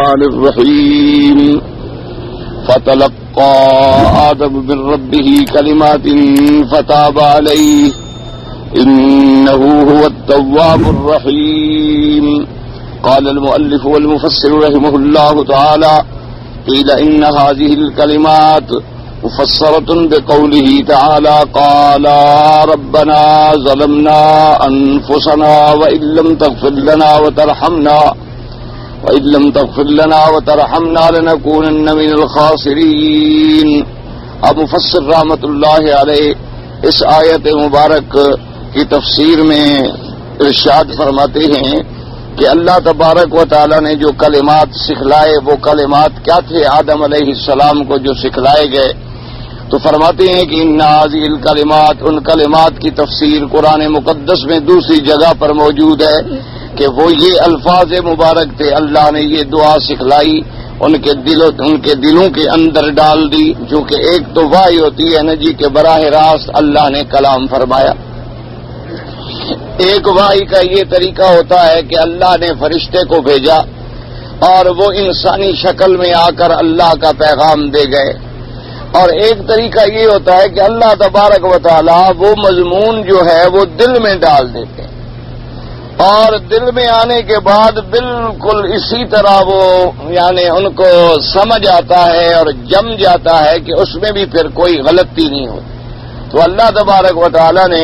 الرحمن الرحيم فتلقى آدم من ربه كلمات فتاب عليه إنه هو التواب الرحيم. قال المؤلف والمفسر رحمه الله تعالى: قيل إن هذه الكلمات مفسرة بقوله تعالى: قال ربنا ظلمنا أنفسنا وإن لم تغفر لنا وترحمنا لنكونن من الخاسرين. اب مفسر رحمت اللہ علیہ اس آیت مبارک کی تفسیر میں ارشاد فرماتے ہیں کہ اللہ تبارک و تعالی نے جو کلمات سکھلائے وہ کلمات کیا تھے آدم علیہ السلام کو جو سکھلائے گئے. تو فرماتے ہیں کہ ان هذه الکلمات، ان کلمات کی تفسیر قرآن مقدس میں دوسری جگہ پر موجود ہے کہ وہ یہ الفاظ مبارک تھے. اللہ نے یہ دعا سکھلائی، ان کے دلوں کے اندر ڈال دی، جو کہ ایک تو وحی ہوتی ہے نا جی کہ براہ راست اللہ نے کلام فرمایا. ایک وحی کا یہ طریقہ ہوتا ہے کہ اللہ نے فرشتے کو بھیجا اور وہ انسانی شکل میں آ کر اللہ کا پیغام دے گئے. اور ایک طریقہ یہ ہوتا ہے کہ اللہ تبارک و تعالی وہ مضمون جو ہے وہ دل میں ڈال دیتے ہیں، اور دل میں آنے کے بعد بالکل اسی طرح وہ ان کو سمجھ آتا ہے اور جم جاتا ہے کہ اس میں بھی پھر کوئی غلطی نہیں ہوتی. تو اللہ تبارک و تعالی نے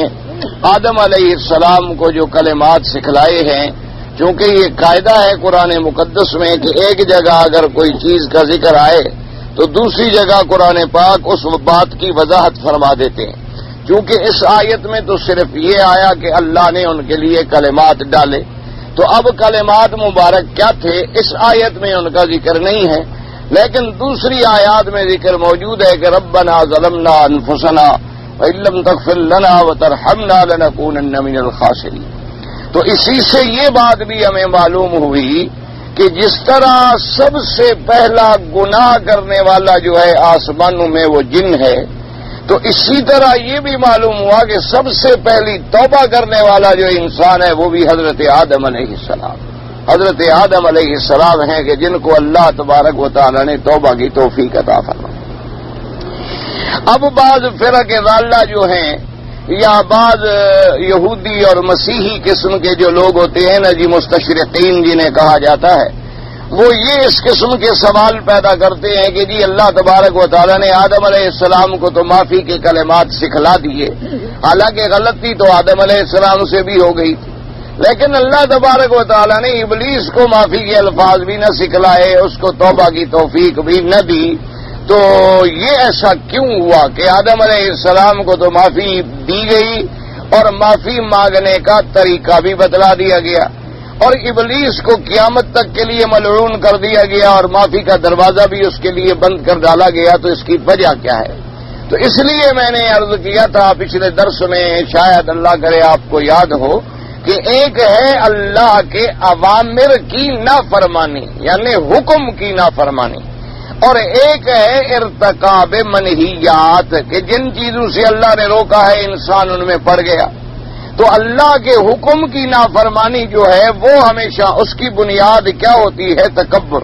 آدم علیہ السلام کو جو کلمات سکھلائے ہیں، چونکہ یہ قاعدہ ہے قرآن مقدس میں کہ ایک جگہ اگر کوئی چیز کا ذکر آئے تو دوسری جگہ قرآن پاک اس بات کی وضاحت فرما دیتے ہیں. چونکہ اس آیت میں تو صرف یہ آیا کہ اللہ نے ان کے لیے کلمات ڈالے، تو اب کلمات مبارک کیا تھے اس آیت میں ان کا ذکر نہیں ہے، لیکن دوسری آیات میں ذکر موجود ہے کہ ربنا ظلمنا انفسنا وإن لم تغفر لنا وترحمنا لنكونن من الخاسرین. تو اسی سے یہ بات بھی ہمیں معلوم ہوئی کہ جس طرح سب سے پہلا گناہ کرنے والا جو ہے آسمانوں میں وہ جن ہے، تو اسی طرح یہ بھی معلوم ہوا کہ سب سے پہلی توبہ کرنے والا جو انسان ہے وہ بھی حضرت آدم علیہ السلام. حضرت آدم علیہ السلام ہیں کہ جن کو اللہ تبارک و تعالی نے توبہ کی توفیق عطا فرمائی. اب بعض فرق ضالہ جو ہیں یا بعض یہودی اور مسیحی قسم کے جو لوگ ہوتے ہیں نا جی مستشرقین جنہیں کہا جاتا ہے، وہ یہ اس قسم کے سوال پیدا کرتے ہیں کہ جی اللہ تبارک و تعالی نے آدم علیہ السلام کو تو معافی کے کلمات سکھلا دیے، حالانکہ غلطی تو آدم علیہ السلام سے بھی ہو گئی تھی، لیکن اللہ تبارک و تعالی نے ابلیس کو معافی کے الفاظ بھی نہ سکھلائے، اس کو توبہ کی توفیق بھی نہ دی. تو یہ ایسا کیوں ہوا کہ آدم علیہ السلام کو تو معافی دی گئی اور معافی مانگنے کا طریقہ بھی بتلا دیا گیا، اور ابلیس کو قیامت تک کے لیے ملعون کر دیا گیا اور معافی کا دروازہ بھی اس کے لیے بند کر ڈالا گیا. تو اس کی وجہ کیا ہے؟ تو اس لیے میں نے عرض کیا تھا پچھلے درس میں، شاید اللہ کرے آپ کو یاد ہو، کہ ایک ہے اللہ کے اوامر کی نافرمانی یعنی حکم کی نافرمانی، اور ایک ہے ارتکاب منہیات کہ جن چیزوں سے اللہ نے روکا ہے انسان ان میں پڑ گیا. تو اللہ کے حکم کی نافرمانی جو ہے وہ ہمیشہ اس کی بنیاد کیا ہوتی ہے؟ تکبر،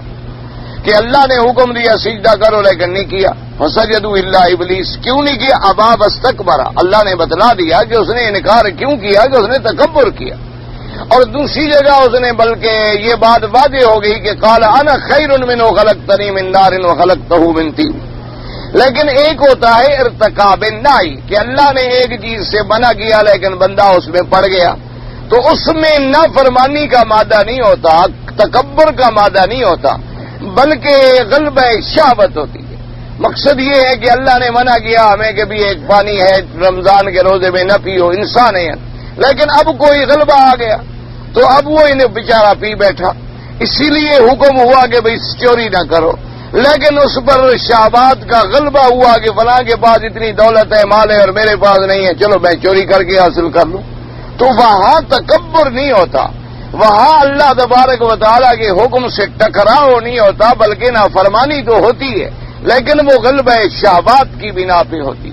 کہ اللہ نے حکم دیا سجدہ کرو لیکن نہیں کیا. فسجدوا الا ابلیس، کیوں نہیں کیا؟ ابا واستکبر، اللہ نے بتلا دیا کہ اس نے انکار کیوں کیا کہ اس نے تکبر کیا. اور دوسری جگہ اس نے بلکہ یہ بات واضح ہو گئی کہ قال انا خیر منہ خلقتنی من نار وخلقتہ من طین. لیکن ایک ہوتا ہے ارتکاب نہی کہ اللہ نے ایک چیز سے منع کیا لیکن بندہ اس میں پڑ گیا، تو اس میں نافرمانی کا مادہ نہیں ہوتا، تکبر کا مادہ نہیں ہوتا، بلکہ غلبہ شہوت ہوتی ہے. مقصد یہ ہے کہ اللہ نے منع کیا ہمیں کہ بھی ایک پانی ہے رمضان کے روزے میں نہ پیو، انسان ہے، لیکن اب کوئی غلبہ آ گیا تو اب وہ انہیں بیچارہ پی بیٹھا. اسی لیے حکم ہوا کہ بھئی چوری نہ کرو، لیکن اس پر شہوات کا غلبہ ہوا کہ فلاں کے پاس اتنی دولت ہے، مال ہے، اور میرے پاس نہیں ہے، چلو میں چوری کر کے حاصل کر لوں. تو وہاں تکبر نہیں ہوتا، وہاں اللہ تبارک و تعالیٰ کے حکم سے ٹکراؤ نہیں ہوتا، بلکہ نافرمانی تو ہوتی ہے لیکن وہ غلبہ شہوات کی بنا پہ ہوتی.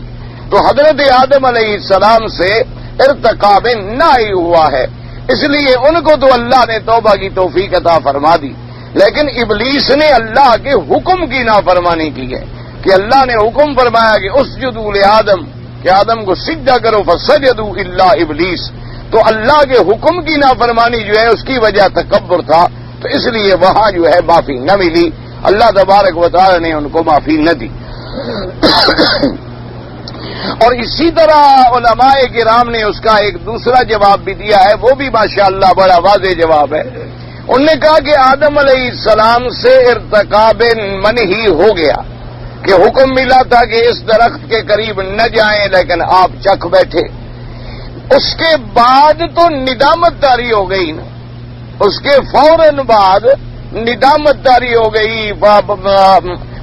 تو حضرت آدم علیہ السلام سے ارتکاب نہ ہی ہوا ہے، اس لیے ان کو تو اللہ نے توبہ کی توفیق عطا فرما دی. لیکن ابلیس نے اللہ کے حکم کی نافرمانی کی ہے کہ اللہ نے حکم فرمایا کہ اسجدوا لآدم، کہ آدم کو سجدہ کرو، فسجدوا الا ابلیس، تو اللہ کے حکم کی نافرمانی جو ہے اس کی وجہ تکبر تھا، تو اس لیے وہاں جو ہے معافی نہ ملی، اللہ تبارک و تعالی نے ان کو معافی نہ دی۔ اور اسی طرح علماء کرام نے اس کا ایک دوسرا جواب بھی دیا ہے، وہ بھی ماشاءاللہ بڑا واضح جواب ہے۔ انہوں نے کہا کہ آدم علیہ السلام سے ارتکاب منہی ہو گیا، کہ حکم ملا تھا کہ اس درخت کے قریب نہ جائیں، لیکن آپ چکھ بیٹھے۔ اس کے بعد تو ندامت داری ہو گئی نا، اس کے فوراً بعد ندامت داری ہو گئی۔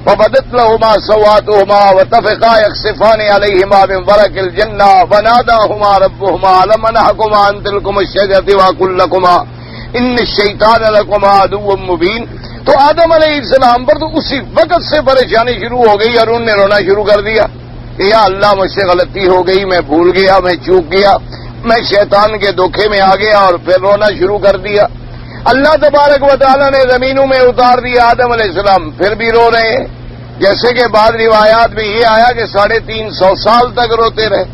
فبدت لهما سوآتهما وطفقا يخصفان عليهما من ورق الجنة وناداهما ربهما ألم أنهكما عن تلكما الشجرة وأقل لكما إن الشيطان لكما عدو مبين۔ تو آدم علیہ السلام پر تو اسی وقت سے پریشانی شروع ہو گئی اور انہوں نے رونا شروع کر دیا کہ یا اللہ مجھ سے غلطی ہو گئی، میں بھول گیا، میں چوک گیا، میں شیطان کے دھوکے میں آ گیا، اور پھر رونا شروع کر دیا۔ اللہ تبارک و تعالیٰ نے زمینوں میں اتار دیا، آدم علیہ السلام پھر بھی رو رہے ہیں، جیسے کہ بعض روایات میں یہ آیا کہ 350 سال تک روتے رہے۔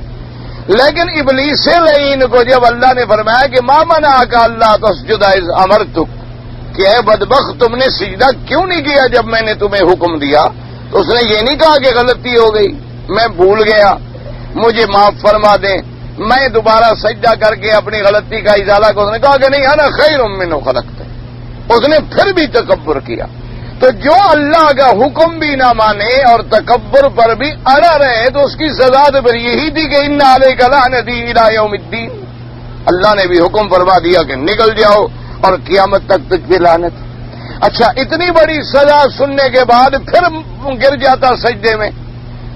لیکن ابلیس لعین کو جب اللہ نے فرمایا کہ ما منعک اللہ تسجد اذ امرتک، کہ اے بدبخت تم نے سجدہ کیوں نہیں کیا جب میں نے تمہیں حکم دیا، تو اس نے یہ نہیں کہا کہ غلطی ہو گئی، میں بھول گیا، مجھے معاف فرما دیں، میں دوبارہ سجدہ کر کے اپنی غلطی کا ازالہ کو، اس نے کہا کہ نہیں انا خیر منہ خلقت، اس نے پھر بھی تکبر کیا۔ تو جو اللہ کا حکم بھی نہ مانے اور تکبر پر بھی اڑا رہے تو اس کی سزا تو پھر یہی تھی کہ ان علیک لعنتی الی یوم الدین، اللہ نے بھی حکم فرما دیا کہ نکل جاؤ اور قیامت تک تجھ پہ لعنت۔ اچھا، اتنی بڑی سزا سننے کے بعد پھر گر جاتا سجدے میں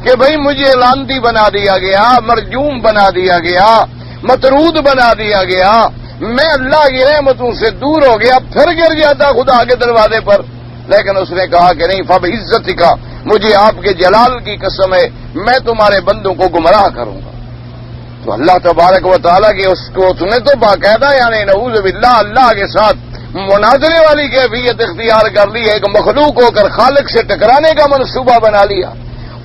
کہ بھئی مجھے لعنتی بنا دیا گیا، مرجوم بنا دیا گیا، مطرود بنا دیا گیا، میں اللہ کی رحمتوں سے دور ہو گیا، پھر گر جاتا خدا کے دروازے پر۔ لیکن اس نے کہا کہ نہیں، فبعزتی کا، مجھے آپ کے جلال کی قسم ہے میں تمہارے بندوں کو گمراہ کروں گا۔ تو اللہ تبارک و تعالیٰ کی اس نے تو باقاعدہ یعنی نعوذ باللہ اللہ کے ساتھ مناظرے والی کیفیت اختیار کر لی، ایک مخلوق ہو کر خالق سے ٹکرانے کا منصوبہ بنا لیا۔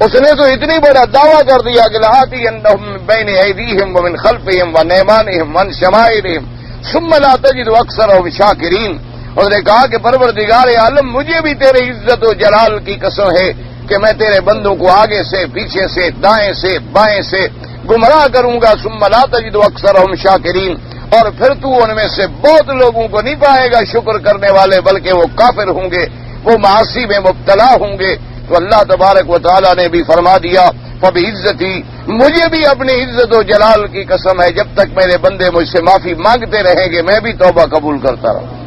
اس نے تو اتنی بڑا دعویٰ کر دیا کہ لآتینہم من بین ایدیہم ومن خلفہم وعن ایمانہم وعن شمائلہم ثم لا تجد اکثرہم شاکرین۔ اس نے کہا کہ پروردگار عالم، مجھے بھی تیرے عزت و جلال کی قسم ہے کہ میں تیرے بندوں کو آگے سے، پیچھے سے، دائیں سے، بائیں سے گمراہ کروں گا۔ ثم لا تجد اکثرہم شاکرین، اور پھر تو ان میں سے بہت لوگوں کو نہیں پائے گا شکر کرنے والے، بلکہ وہ کافر ہوں گے، وہ معاصی میں مبتلا ہوں گے۔ تو اللہ تبارک و تعالیٰ نے بھی فرما دیا فبعزتی، مجھے بھی اپنی عزت و جلال کی قسم ہے جب تک میرے بندے مجھ سے معافی مانگتے رہیں گے میں بھی توبہ قبول کرتا رہوں۔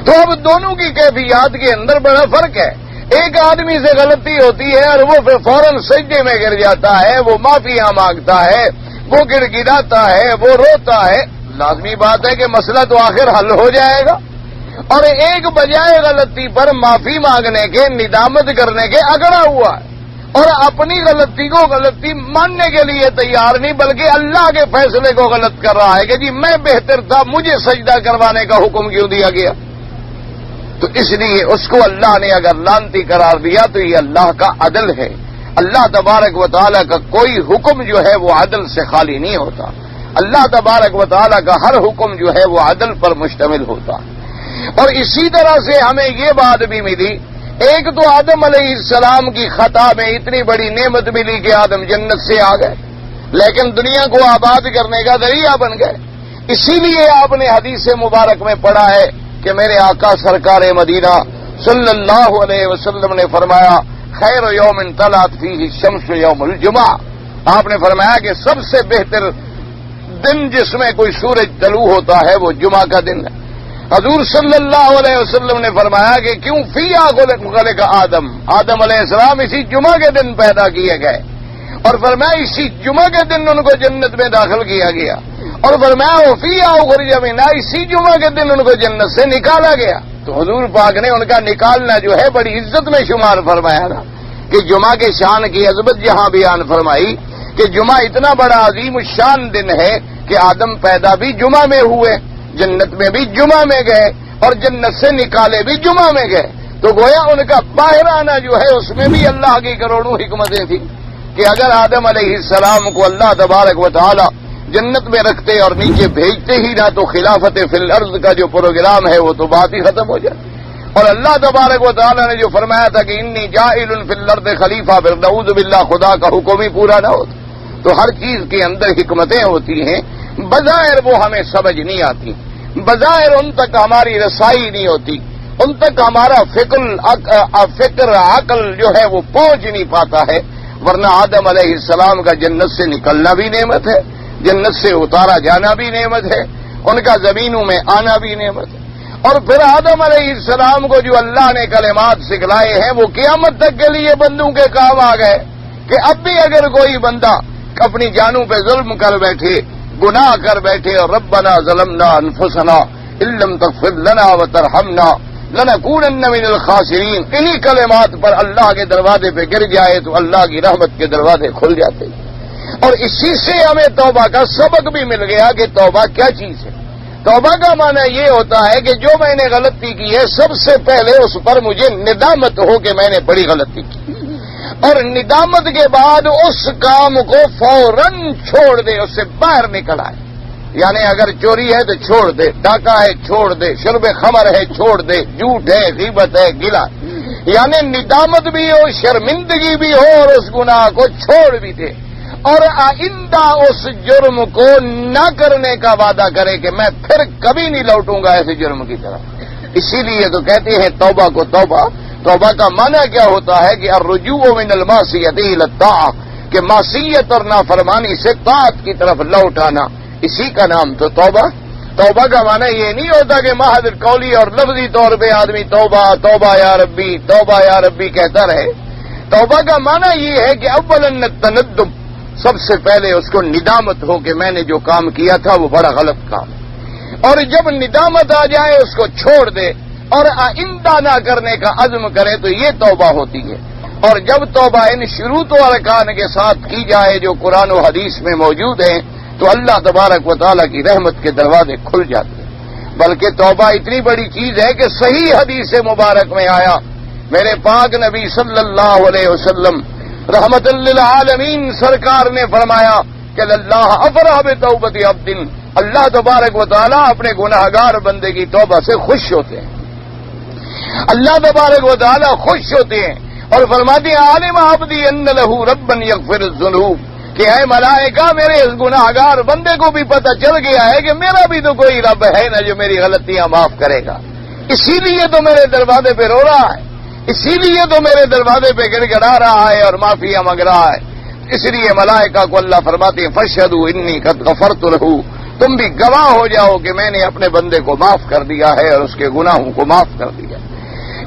تو اب دونوں کی کیفیات کے اندر بڑا فرق ہے۔ ایک آدمی سے غلطی ہوتی ہے اور وہ پھر فوراً سجدے میں گر جاتا ہے، وہ معافیاں مانگتا ہے، وہ گڑ گڑاتا ہے، وہ روتا ہے، لازمی بات ہے کہ مسئلہ تو آخر حل ہو جائے گا۔ اور ایک بجائے غلطی پر معافی مانگنے کے، ندامت کرنے کے اگڑا ہوا ہے اور اپنی غلطی کو غلطی ماننے کے لیے تیار نہیں، بلکہ اللہ کے فیصلے کو غلط کر رہا ہے کہ جی میں بہتر تھا، مجھے سجدہ کروانے کا حکم کیوں دیا گیا۔ تو اس لیے اس کو اللہ نے اگر لعنتی قرار دیا تو یہ اللہ کا عدل ہے۔ اللہ تبارک و تعالیٰ کا کوئی حکم جو ہے وہ عدل سے خالی نہیں ہوتا، اللہ تبارک و تعالیٰ کا ہر حکم جو ہے وہ عدل پر مشتمل ہوتا ہے۔ اور اسی طرح سے ہمیں یہ بات بھی ملی، ایک تو آدم علیہ السلام کی خطا میں اتنی بڑی نعمت ملی کہ آدم جنت سے آ گئے، لیکن دنیا کو آباد کرنے کا ذریعہ بن گئے۔ اسی لیے آپ نے حدیث مبارک میں پڑھا ہے کہ میرے آقا سرکار مدینہ صلی اللہ علیہ وسلم نے فرمایا خیر یوم طلعت فیہ الشمس یوم الجمعہ، آپ نے فرمایا کہ سب سے بہتر دن جس میں کوئی سورج طلوع ہوتا ہے وہ جمعہ کا دن ہے۔ حضور صلی اللہ علیہ وسلم نے فرمایا کہ کیوں فیہا خلق آدم علیہ السلام اسی جمعہ کے دن پیدا کیے گئے، اور فرمایا اسی جمعہ کے دن ان کو جنت میں داخل کیا گیا، اور فرمایا فیہا اخرج منہا، اسی جمعہ کے دن ان کو جنت سے نکالا گیا۔ تو حضور پاک نے ان کا نکالنا جو ہے بڑی عزت میں شمار فرمایا نا، کہ جمعہ کے شان کی عظمت جہاں بیان فرمائی کہ جمعہ اتنا بڑا عظیم الشان دن ہے کہ آدم پیدا بھی جمعہ میں ہوئے، جنت میں بھی جمعہ میں گئے، اور جنت سے نکالے بھی جمعہ میں گئے، تو گویا ان کا باہر آنا جو ہے اس میں بھی اللہ کی کروڑوں حکمتیں تھیں کہ اگر آدم علیہ السلام کو اللہ تبارک و تعالی جنت میں رکھتے اور نیچے بھیجتے ہی نہ تو خلافت فی الارض کا جو پروگرام ہے وہ تو بات ہی ختم ہو جائے۔ اور اللہ تبارک و تعالی نے جو فرمایا تھا کہ انی جاعل فی الارض خلیفہ، پھر نعوذ باللہ خدا کا حکم ہی پورا نہ ہوتا۔ تو ہر چیز کے اندر حکمتیں ہوتی ہیں، بظاہر وہ ہمیں سمجھ نہیں آتی، بظاہر ان تک ہماری رسائی نہیں ہوتی، ان تک ہمارا فکر عقل جو ہے وہ پہنچ نہیں پاتا ہے، ورنہ آدم علیہ السلام کا جنت سے نکلنا بھی نعمت ہے، جنت سے اتارا جانا بھی نعمت ہے، ان کا زمینوں میں آنا بھی نعمت ہے۔ اور پھر آدم علیہ السلام کو جو اللہ نے کلمات سکھلائے ہیں وہ قیامت تک کے لیے بندوں کے کام آ گئے کہ اب بھی اگر کوئی بندہ اپنی جانوں پہ ظلم کر بیٹھے، گناہ کر بیٹھے اور ربنا ظلمنا انفسنا ان لم تغفر لنا وترحمنا لنکونن من الخاسرین، انہی کلمات پر اللہ کے دروازے پہ گر جائے تو اللہ کی رحمت کے دروازے کھل جاتے ہیں۔ اور اسی سے ہمیں توبہ کا سبق بھی مل گیا کہ توبہ کیا چیز ہے۔ توبہ کا معنی یہ ہوتا ہے کہ جو میں نے غلطی کی ہے سب سے پہلے اس پر مجھے ندامت ہو کہ میں نے بڑی غلطی کی، اور ندامت کے بعد اس کام کو فوراً چھوڑ دے، اس سے باہر نکل آئے۔ یعنی اگر چوری ہے تو چھوڑ دے، ڈاکہ ہے چھوڑ دے، شرب خمر ہے چھوڑ دے، جھوٹ ہے، غیبت ہے، گلا، یعنی ندامت بھی ہو، شرمندگی بھی ہو، اور اس گناہ کو چھوڑ بھی دے، اور آئندہ اس جرم کو نہ کرنے کا وعدہ کرے کہ میں پھر کبھی نہیں لوٹوں گا ایسے جرم کی طرف۔ اسی لیے تو کہتے ہیں توبہ کو توبہ۔ توبہ کا معنی کیا ہوتا ہے کہ الرجوع من المعصیۃ الی الطاعۃ، کہ معصیت اور نافرمانی سے طاعت کی طرف لوٹ آنا، اسی کا نام تو توبہ۔ توبہ کا معنی یہ نہیں ہوتا کہ محض قولی اور لفظی طور پہ آدمی توبہ توبہ یا ربی کہتا رہے۔ توبہ کا معنی یہ ہے کہ اولا التندم، سب سے پہلے اس کو ندامت ہو کہ میں نے جو کام کیا تھا وہ بڑا غلط کام، اور جب ندامت آ جائے اس کو چھوڑ دے اور آئندہ نہ کرنے کا عزم کرے تو یہ توبہ ہوتی ہے۔ اور جب توبہ ان شروط و ارکان کے ساتھ کی جائے جو قرآن و حدیث میں موجود ہیں تو اللہ تبارک و تعالیٰ کی رحمت کے دروازے کھل جاتے ہیں۔ بلکہ توبہ اتنی بڑی چیز ہے کہ صحیح حدیث مبارک میں آیا، میرے پاک نبی صلی اللہ علیہ وسلم رحمت للعالمین سرکار نے فرمایا کہ اللہ افرح بتوبۃ عبد، اللہ تبارک و تعالیٰ اپنے گناہگار بندے کی توبہ سے خوش ہوتے ہیں، اللہ تبارک و تعالیٰ خوش ہوتے ہیں اور فرماتے ہیں عالم عبدی ان لہ ربا یغفر الذنوب، کہ اے ملائکہ میرے اس گناہگار بندے کو بھی پتہ چل گیا ہے کہ میرا بھی تو کوئی رب ہے نا جو میری غلطیاں معاف کرے گا، اسی لیے تو میرے دروازے پہ رو رہا ہے، اسی لیے تو میرے دروازے پہ گڑ گڑا رہا ہے اور معافیاں مانگ رہا ہے۔ اس لیے ملائکہ کو اللہ فرماتے ہیں فاشہدوا انی قد غفرت لہ، تم بھی گواہ ہو جاؤ کہ میں نے اپنے بندے کو معاف کر دیا ہے اور اس کے گناہوں کو معاف کر دیا۔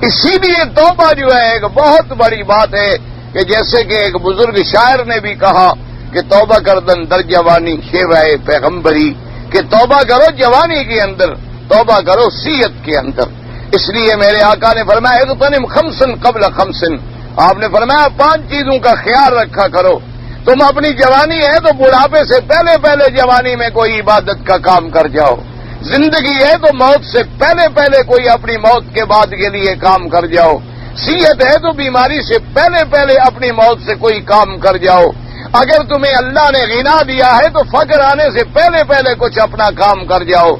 اسی لیے توبہ جو ہے ایک بہت بڑی بات ہے کہ جیسے کہ ایک بزرگ شاعر نے بھی کہا کہ توبہ کردن در جوانی شیوائے پیغمبری، کہ توبہ کرو جوانی کے اندر، توبہ کرو صحت کے اندر۔ اس لیے میرے آقا نے فرمایا اغتنم خمسن قبل خمسن، آپ نے فرمایا 5 چیزوں کا خیال رکھا کرو۔ تم اپنی جوانی ہے تو بڑھاپے سے پہلے جوانی میں کوئی عبادت کا کام کر جاؤ، زندگی ہے تو موت سے پہلے کوئی اپنی موت کے بعد کے لیے کام کر جاؤ، صحت ہے تو بیماری سے پہلے اپنی موت سے کوئی کام کر جاؤ، اگر تمہیں اللہ نے غنا دیا ہے تو فقر آنے سے پہلے کچھ اپنا کام کر جاؤ۔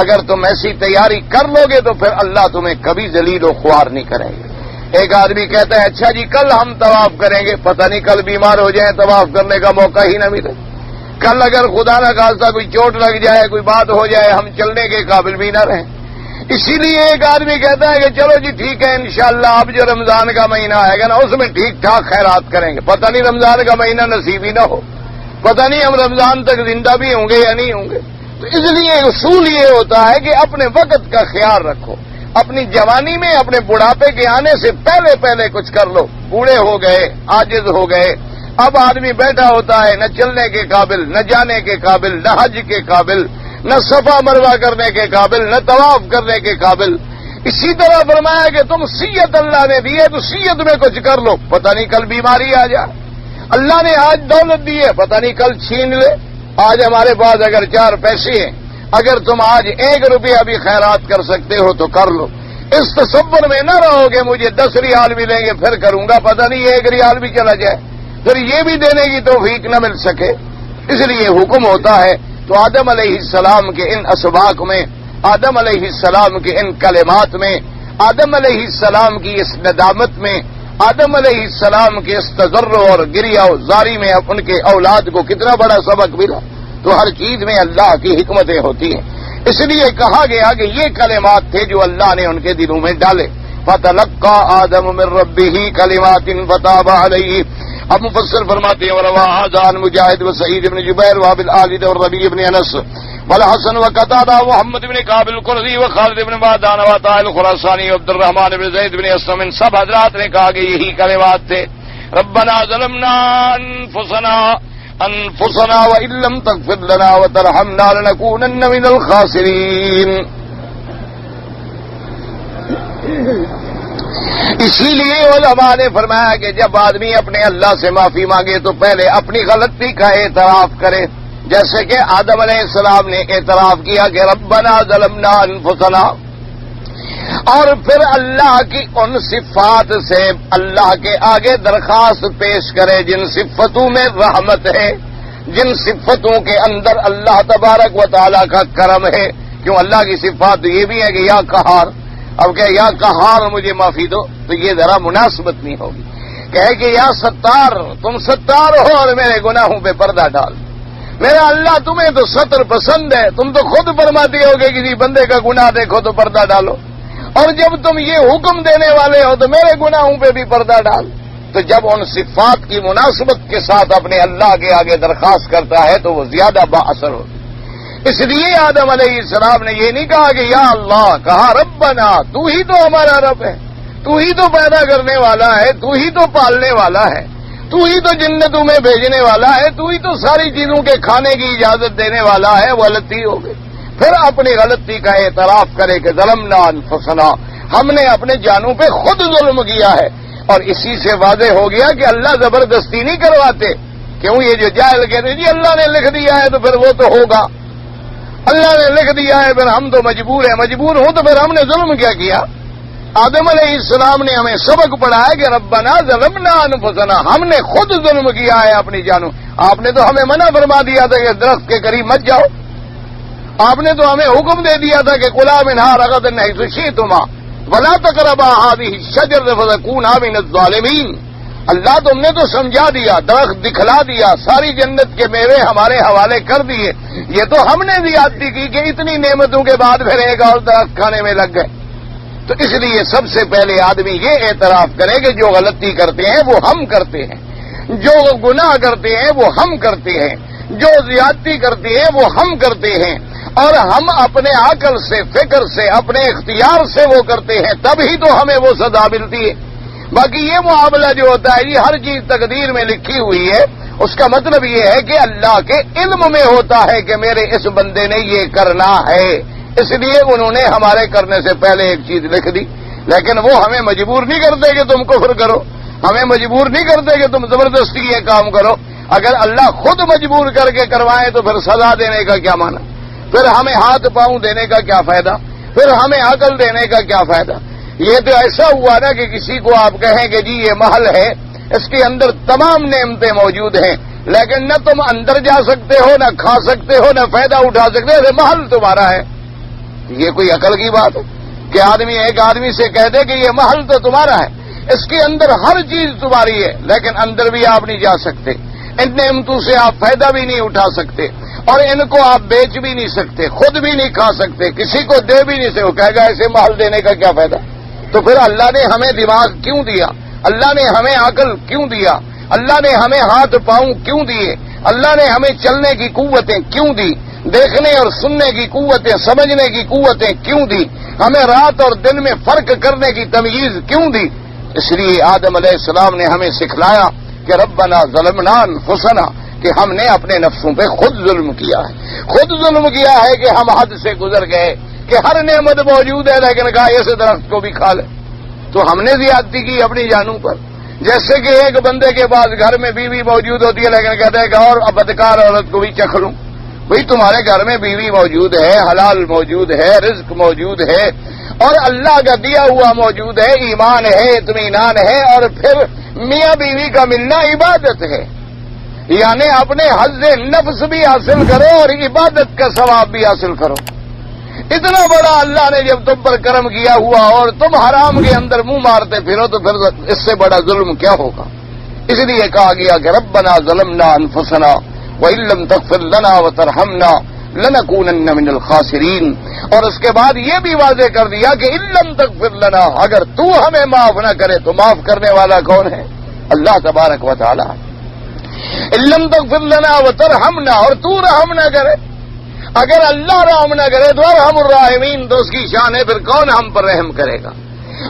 اگر تم ایسی تیاری کر لو گے تو پھر اللہ تمہیں کبھی ذلیل و خوار نہیں کرے گا۔ ایک آدمی کہتا ہے اچھا جی کل ہم طواف کریں گے، پتہ نہیں کل بیمار ہو جائیں طواف کرنے کا موقع ہی نہ ملے، کل اگر خدا نہ خواستہ کوئی چوٹ لگ جائے، کوئی بات ہو جائے، ہم چلنے کے قابل بھی نہ رہیں۔ اسی لیے ایک آدمی کہتا ہے کہ چلو جی ٹھیک ہے انشاءاللہ اب جو رمضان کا مہینہ آئے گا نا اس میں ٹھیک ٹھاک خیرات کریں گے، پتہ نہیں رمضان کا مہینہ نصیب ہی نہ ہو، پتہ نہیں ہم رمضان تک زندہ بھی ہوں گے یا نہیں ہوں گے۔ تو اس لیے اصول یہ ہوتا ہے کہ اپنے وقت کا خیال رکھو، اپنی جوانی میں اپنے بڑھاپے کے آنے سے پہلے کچھ کر لو۔ بوڑھے ہو گئے، عاجز ہو گئے، اب آدمی بیٹھا ہوتا ہے نہ چلنے کے قابل، نہ جانے کے قابل، نہ حج کے قابل، نہ صفا مروہ کرنے کے قابل، نہ طواف کرنے کے قابل۔ اسی طرح فرمایا کہ تم صحت اللہ نے دی ہے تو صحت میں کچھ کر لو، پتہ نہیں کل بیماری آ جائے۔ اللہ نے آج دولت دی ہے، پتہ نہیں کل چھین لے۔ آج ہمارے پاس اگر 4 پیسے ہیں، اگر تم آج 1 روپیہ بھی خیرات کر سکتے ہو تو کر لو، اس تصور میں نہ رہو کہ مجھے 10 ریال ملیں گے پھر کروں گا، پتہ نہیں 1 ریال بھی چلا جائے پھر یہ بھی دینے کی توفیق نہ مل سکے۔ اس لیے حکم ہوتا ہے تو آدم علیہ السلام کے ان اسباق میں، آدم علیہ السلام کے ان کلمات میں، آدم علیہ السلام کی اس ندامت میں، آدم علیہ السلام کے اس تضرع اور گریہ و زاری میں ان کے اولاد کو کتنا بڑا سبق ملا۔ تو ہر چیز میں اللہ کی حکمتیں ہوتی ہیں، اس لیے کہا گیا کہ یہ کلمات تھے جو اللہ نے ان کے دلوں میں ڈالے۔ فَتَلَقَّى آدَمُ مِن رَّبِّهِ كَلِمَاتٍ فَتَابَ عَلَيْهِ۔ اب مفسر فرماتے ہیں وَرَوَى هَذَا عَن مجاہد وسعید بن جبیر وابن العالد والربیع بن انس والحسن وقتادہ محمد بن کعب القرظی وخالد بن معدان وعطاء الخراسانی وعبد الرحمن بن زید بن اسلم، ان سب حضرات نے کہا کہ یہی کلمات تھے، ربنا ظلمنا انفسنا وان لم تغفر لنا وترحمنا لنكونن من الخاسرین۔ اسی لیے علماء نے فرمایا کہ جب آدمی اپنے اللہ سے معافی مانگے تو پہلے اپنی غلطی کا اعتراف کرے، جیسے کہ آدم علیہ السلام نے اعتراف کیا کہ ربنا ظلمنا انفسنا، اور پھر اللہ کی ان صفات سے اللہ کے آگے درخواست پیش کرے جن صفتوں میں رحمت ہے، جن صفتوں کے اندر اللہ تبارک و تعالیٰ کا کرم ہے۔ کیوں اللہ کی صفات یہ بھی ہے کہ یا قہار، اب کہ یا قہار مجھے معافی دو تو یہ ذرا مناسبت نہیں ہوگی، کہے کہ یا ستار تم ستار ہو اور میرے گناہوں پہ پردہ ڈال۔ میرا اللہ تمہیں تو ستر پسند ہے، تم تو خود فرماتے ہو کہ کسی بندے کا گناہ دیکھو تو پردہ ڈالو، اور جب تم یہ حکم دینے والے ہو تو میرے گناہوں پہ بھی پردہ ڈال۔ تو جب ان صفات کی مناسبت کے ساتھ اپنے اللہ کے آگے درخواست کرتا ہے تو وہ زیادہ با اثر ہوتی۔ اس لیے آدم علیہ السلام نے یہ نہیں کہا کہ یا اللہ، کہا ربنا، تو ہی تو ہمارا رب ہے، تو ہی تو پیدا کرنے والا ہے، تو ہی تو پالنے والا ہے، تو ہی تو جنتوں میں بھیجنے والا ہے، تو ہی تو ساری چیزوں کے کھانے کی اجازت دینے والا ہے۔ غلطی ہو گئی، پھر اپنی غلطی کا اعتراف کرے کہ ظلمنا انفسنا، ہم نے اپنے جانوں پہ خود ظلم کیا ہے۔ اور اسی سے واضح ہو گیا کہ اللہ زبردستی نہیں کرواتے۔ کیوں یہ جو جاہل کہتے ہیں جی اللہ نے لکھ دیا ہے تو پھر وہ تو ہوگا، اللہ نے لکھ دیا ہے پھر ہم تو مجبور ہیں، مجبور ہوں تو پھر ہم نے ظلم کیا کیا؟ آدم علیہ السلام نے ہمیں سبق پڑھایا کہ ربنا ظلمنا انفسنا، ہم نے خود ظلم کیا ہے اپنی جانوں۔ آپ نے تو ہمیں منع فرما دیا تھا کہ درخت کے قریب مت جاؤ، آپ نے تو ہمیں حکم دے دیا تھا کہ کلا منہا رغدا حیث شئتما ولا تقربا هذه الشجرة فتكونا من الظالمین۔ اللہ تم نے تو سمجھا دیا، درخت دکھلا دیا، ساری جنت کے میوے ہمارے حوالے کر دیے، یہ تو ہم نے زیادتی کی کہ اتنی نعمتوں کے بعد پھر ایک اور درخت کھانے میں لگ گئے۔ تو اس لیے سب سے پہلے آدمی یہ اعتراف کرے کہ جو غلطی کرتے ہیں وہ ہم کرتے ہیں، جو گناہ کرتے ہیں وہ ہم کرتے ہیں، جو زیادتی کرتے ہیں وہ ہم کرتے ہیں، اور ہم اپنے عقل سے، فکر سے، اپنے اختیار سے وہ کرتے ہیں، تب ہی تو ہمیں وہ سزا ملتی ہے۔ باقی یہ معاملہ جو ہوتا ہے یہ ہر چیز تقدیر میں لکھی ہوئی ہے، اس کا مطلب یہ ہے کہ اللہ کے علم میں ہوتا ہے کہ میرے اس بندے نے یہ کرنا ہے، اس لیے انہوں نے ہمارے کرنے سے پہلے ایک چیز لکھ دی۔ لیکن وہ ہمیں مجبور نہیں کرتے کہ تم کفر کرو، ہمیں مجبور نہیں کرتے کہ تم زبردستی یہ کام کرو۔ اگر اللہ خود مجبور کر کے کروائے تو پھر سزا دینے کا کیا معنی، پھر ہمیں ہاتھ پاؤں دینے کا کیا فائدہ، پھر ہمیں عقل دینے کا کیا فائدہ؟ یہ تو ایسا ہوا نا کہ کسی کو آپ کہیں کہ جی یہ محل ہے، اس کے اندر تمام نعمتیں موجود ہیں، لیکن نہ تم اندر جا سکتے ہو، نہ کھا سکتے ہو، نہ فائدہ اٹھا سکتے ہو، محل تمہارا ہے۔ یہ کوئی عقل کی بات ہے کہ آدمی ایک آدمی سے کہہ دے کہ یہ محل تو تمہارا ہے، اس کے اندر ہر چیز تمہاری ہے، لیکن اندر بھی آپ نہیں جا سکتے، ان نعمتوں سے آپ فائدہ بھی نہیں اٹھا سکتے، اور ان کو آپ بیچ بھی نہیں سکتے، خود بھی نہیں کھا سکتے، کسی کو دے بھی نہیں سکتے۔ وہ کہے گا ایسے محل دینے کا کیا فائدہ؟ تو پھر اللہ نے ہمیں دماغ کیوں دیا؟ اللہ نے ہمیں عقل کیوں دیا؟ اللہ نے ہمیں ہاتھ پاؤں کیوں دیے؟ اللہ نے ہمیں چلنے کی قوتیں کیوں دی؟ دیکھنے اور سننے کی قوتیں، سمجھنے کی قوتیں کیوں دی؟ ہمیں رات اور دن میں فرق کرنے کی تمیز کیوں دی؟ اس لیے آدم علیہ السلام نے ہمیں سکھلایا کہ ربنا ظلمنا انفسنا، کہ ہم نے اپنے نفسوں پہ خود ظلم کیا ہے، خود ظلم کیا ہے کہ ہم حد سے گزر گئے کہ ہر نعمت موجود ہے لیکن کہا اس درخت کو بھی کھا لے، تو ہم نے زیادتی کی اپنی جانوں پر۔ جیسے کہ ایک بندے کے پاس گھر میں بیوی موجود ہوتی ہے لیکن کہتا ہے کہ اور بدکار عورت کو بھی چکھ لوں، بھئی تمہارے گھر میں بیوی موجود ہے، حلال موجود ہے، رزق موجود ہے، اور اللہ کا دیا ہوا موجود ہے، ایمان ہے، اطمینان ہے، اور پھر میاں بیوی کا ملنا عبادت ہے، یعنی اپنے حظ نفس بھی حاصل کرو اور عبادت کا ثواب بھی حاصل کرو۔ اتنا بڑا اللہ نے جب تم پر کرم کیا ہوا اور تم حرام کے اندر منہ مارتے پھرو تو پھر اس سے بڑا ظلم کیا ہوگا؟ اس لیے کہا گیا کہ ربنا ظلمنا انفسنا وان لم تغفر لنا وترحمنا لنکونن من الخاسرین، اور اس کے بعد یہ بھی واضح کر دیا کہ ان لم تغفر لنا، اگر تو ہمیں معاف نہ کرے تو معاف کرنے والا کون ہے؟ اللہ تبارک و تعالی۔ ان لم تغفر لنا وترحمنا، اور تو رحم نہ کرے، اگر اللہ رحم نہ کرے تو ارحم الراحمین، تو اس کی شان ہے، پھر کون ہم پر رحم کرے گا؟